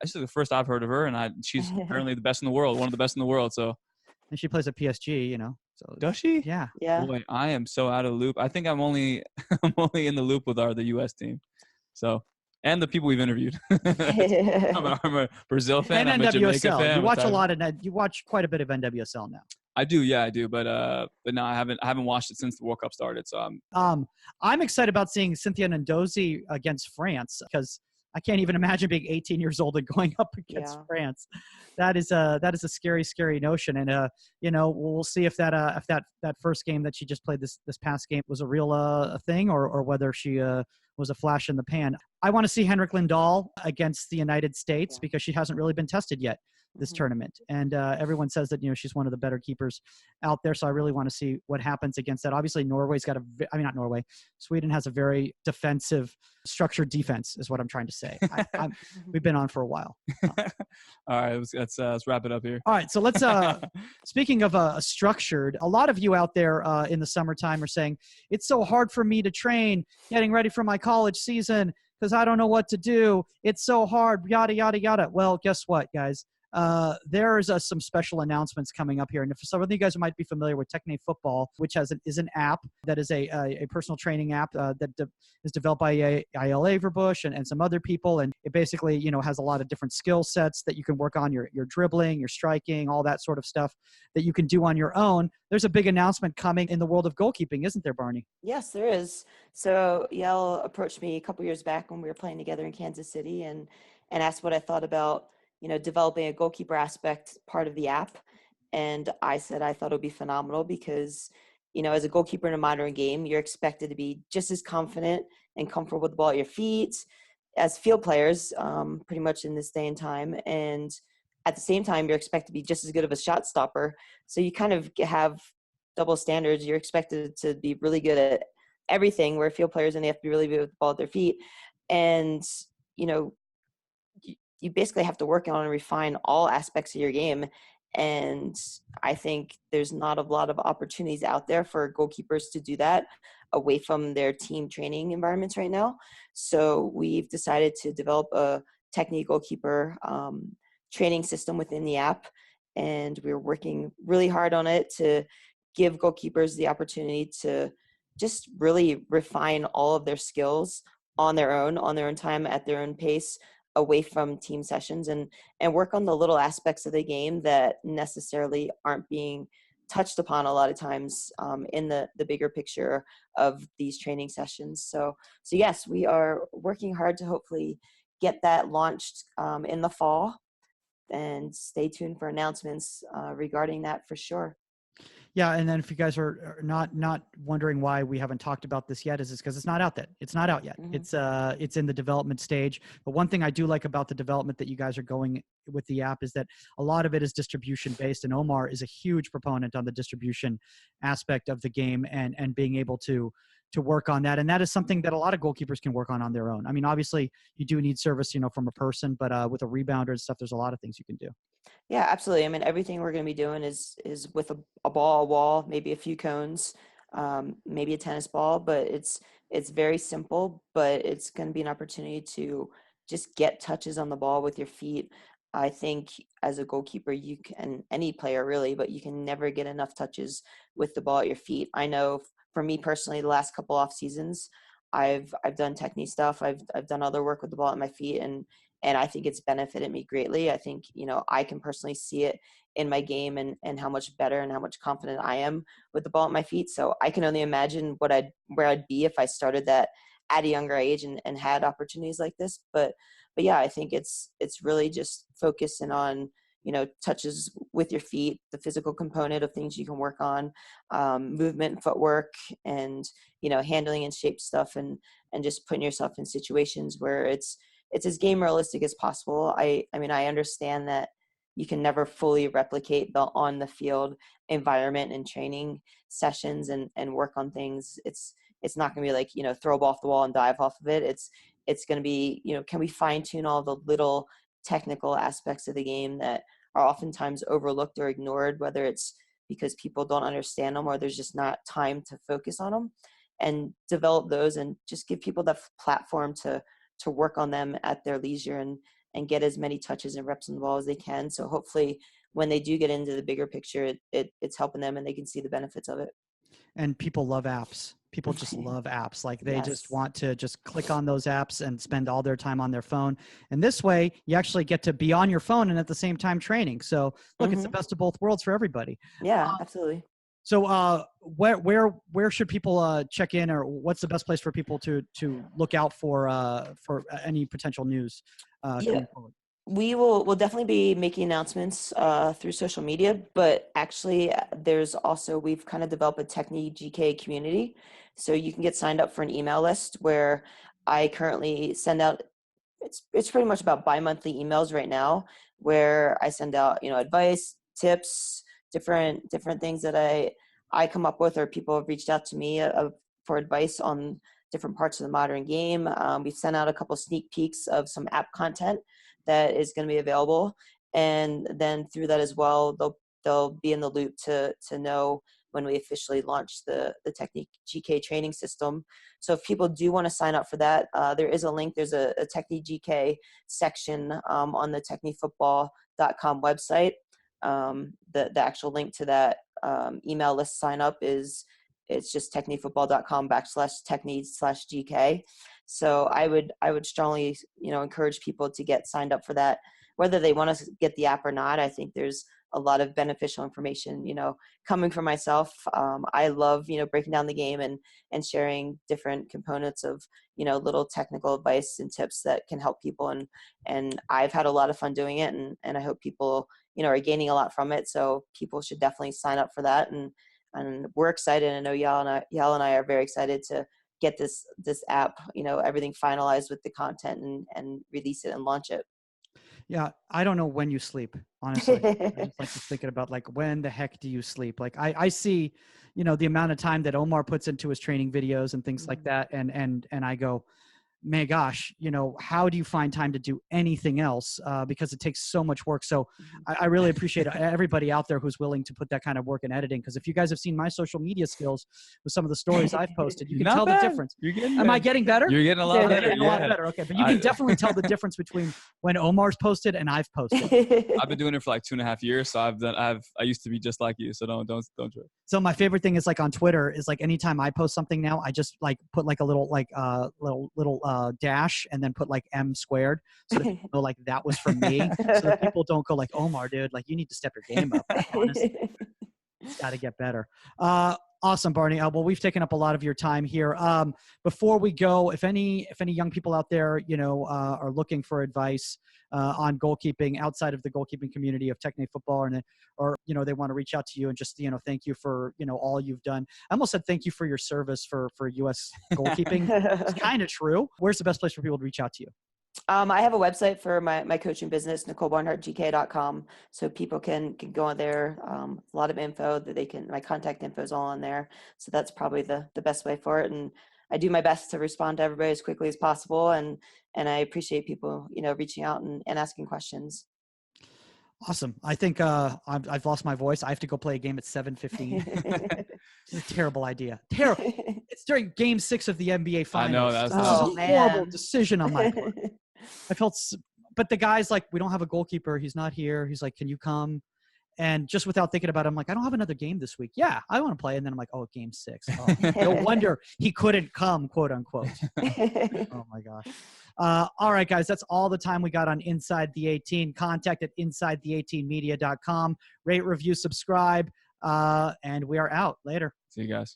this is the first I've heard of her, and she's apparently the best in the world, one of the best in the world. So, and she plays at PSG. So Does she? yeah. Yeah. Boy, I am so out of the loop. I think I'm only I'm only in the loop with the U.S. team. So, and the people we've interviewed. I'm a Brazil fan. And I'm a Jamaica NWSL. fan. You I'm a watch a Thai- lot of you watch quite a bit of NWSL now. I do, yeah, I do. But no, I haven't watched it since the World Cup started. So I'm excited about seeing Cynthia Ndozi against France because I can't even imagine being 18 years old and going up against Yeah. France. That is a scary, scary notion. And we'll see if that first game that she just played this past game was a real thing or whether she was a flash in the pan. I want to see Henrik Lindahl against the United States because she hasn't really been tested yet this tournament. And everyone says that, she's one of the better keepers out there. So I really want to see what happens against that. Obviously, not Norway. Sweden has a very defensive, structured defense is what I'm trying to say. We've been on for a while. all right, let's wrap it up here. All right. So let's, speaking of structured, a lot of you out there in the summertime are saying, it's so hard for me to train getting ready for my college season because I don't know what to do. It's so hard, yada, yada, yada. Well, guess what, guys? There's some special announcements coming up here. And if some of you guys might be familiar with Techne Football, which is an app that is a personal training app that is developed by IL Averbush and some other people. And it basically, has a lot of different skill sets that you can work on, your dribbling, your striking, all that sort of stuff that you can do on your own. There's a big announcement coming in the world of goalkeeping, isn't there, Barney? Yes, there is. So Yael approached me a couple years back when we were playing together in Kansas City and asked what I thought about, developing a goalkeeper aspect part of the app. And I said I thought it would be phenomenal because, as a goalkeeper in a modern game, you're expected to be just as confident and comfortable with the ball at your feet as field players, pretty much in this day and time. And at the same time, you're expected to be just as good of a shot stopper. So you kind of have double standards. You're expected to be really good at everything, where field players only have to be really good with the ball at their feet. And, you basically have to work on and refine all aspects of your game. And I think there's not a lot of opportunities out there for goalkeepers to do that away from their team training environments right now. So we've decided to develop a technique goalkeeper training system within the app. And we're working really hard on it to give goalkeepers the opportunity to just really refine all of their skills on their own time, at their own pace, away from team sessions, and work on the little aspects of the game that necessarily aren't being touched upon a lot of times in the bigger picture of these training sessions. So yes, we are working hard to hopefully get that launched in the fall, and stay tuned for announcements regarding that for sure. Yeah, and then if you guys are not wondering why we haven't talked about this yet, is because it's not out yet. It's not out yet. It's in the development stage. But one thing I do like about the development that you guys are going with the app is that a lot of it is distribution based, and Omar is a huge proponent on the distribution aspect of the game and being able to work on that. And that is something that a lot of goalkeepers can work on their own. I mean, obviously you do need service, from a person, but with a rebounder and stuff, there's a lot of things you can do. Yeah, absolutely. I mean, everything we're going to be doing is with a ball, a wall, maybe a few cones, maybe a tennis ball, but it's very simple, but it's going to be an opportunity to just get touches on the ball with your feet. I think as a goalkeeper, you can, any player really, but you can never get enough touches with the ball at your feet. I know for me personally, the last couple off seasons, I've done technique stuff. I've done other work with the ball at my feet, and I think it's benefited me greatly. I think, I can personally see it in my game and how much better and how much confident I am with the ball at my feet. So I can only imagine where I'd be if I started that at a younger age and had opportunities like this. But yeah, I think it's really just focusing on, touches with your feet, the physical component of things you can work on, movement, footwork, and, handling and shape stuff, and just putting yourself in situations where it's as game realistic as possible. I mean, I understand that you can never fully replicate the on the field environment and training sessions and work on things. It's not going to be like, throw a ball off the wall and dive off of it. It's going to be, can we fine tune all the little technical aspects of the game that are oftentimes overlooked or ignored, whether it's because people don't understand them or there's just not time to focus on them, and develop those and just give people the platform to work on them at their leisure and get as many touches and reps on the ball as they can. So hopefully when they do get into the bigger picture, it's helping them and they can see the benefits of it. And people love apps. People just love apps. Like they just Yes. want to just click on those apps and spend all their time on their phone. And this way you actually get to be on your phone and at the same time training. So look, it's the best of both worlds for everybody. Yeah, absolutely. So where should people check in, or what's the best place for people to look out for any potential news coming forward? We'll definitely be making announcements through social media, but actually there's also, we've kind of developed a Technique GK community. So you can get signed up for an email list where I currently send out, it's pretty much about bi-monthly emails right now, where I send out, advice, tips, different things that I come up with, or people have reached out to me for advice on different parts of the modern game. We've sent out a couple sneak peeks of some app content that is going to be available, and then through that as well, they'll be in the loop to know when we officially launch the Technique GK training system. So if people do want to sign up for that, there is a link. There's a Technique GK section on the techniquefootball.com website. The actual link to that email list sign up it's just techniquefootball.com/technique/GK. So I would strongly, encourage people to get signed up for that, whether they want to get the app or not. I think there's a lot of beneficial information, coming from myself. I love, breaking down the game and sharing different components of, little technical advice and tips that can help people. And I've had a lot of fun doing it, and I hope people, are gaining a lot from it. So people should definitely sign up for that. And we're excited. I know Yael and I are very excited to get this app, everything finalized with the content and release it and launch it. Yeah, I don't know when you sleep, honestly. I just like to thinking about like, when the heck do you sleep? Like I see, the amount of time that Omar puts into his training videos and things like that. And I go, man, gosh, how do you find time to do anything else? Because it takes so much work. So I really appreciate everybody out there who's willing to put that kind of work in editing. Because if you guys have seen my social media skills with some of the stories I've posted, you can tell the difference. Am I getting better? You're getting a lot better. A lot better. Okay, but you can definitely tell the difference between when Omar's posted and I've posted. I've been doing it for like 2.5 years, so I used to be just like you. So don't try. So my favorite thing is like on Twitter is like anytime I post something now, I just like put like a little like little dash and then put like M squared, so that people know like that was from me, so that people don't go like, Omar, dude, like you need to step your game up. Like, honestly, it's got to get better. Awesome, Barney. Well, we've taken up a lot of your time here. Before we go, if any young people out there, are looking for advice on goalkeeping outside of the goalkeeping community of Technique Football, or they want to reach out to you and just thank you for all you've done. I almost said thank you for your service for US goalkeeping. It's kind of true. Where's the best place for people to reach out to you? I have a website for my coaching business, NicoleBarnhartGK.com. So people can go on there. A lot of info that my contact info is all on there. So that's probably the best way for it. And I do my best to respond to everybody as quickly as possible. And I appreciate people, reaching out and asking questions. Awesome. I think I've lost my voice. I have to go play a game at 7:15. It's a terrible idea. Terrible. It's during Game 6 of the NBA Finals. I know that's a horrible decision on my part. I felt, but the guy's like, we don't have a goalkeeper. He's not here. He's like, can you come? And just without thinking about it, I'm like, I don't have another game this week. Yeah, I want to play. And then I'm like, oh, Game 6. Oh, no wonder he couldn't come, quote unquote. Oh my gosh. All right, guys, that's all the time we got on Inside the 18. Contact at insidethe18media.com. Rate, review, subscribe, and we are out. Later. See you guys.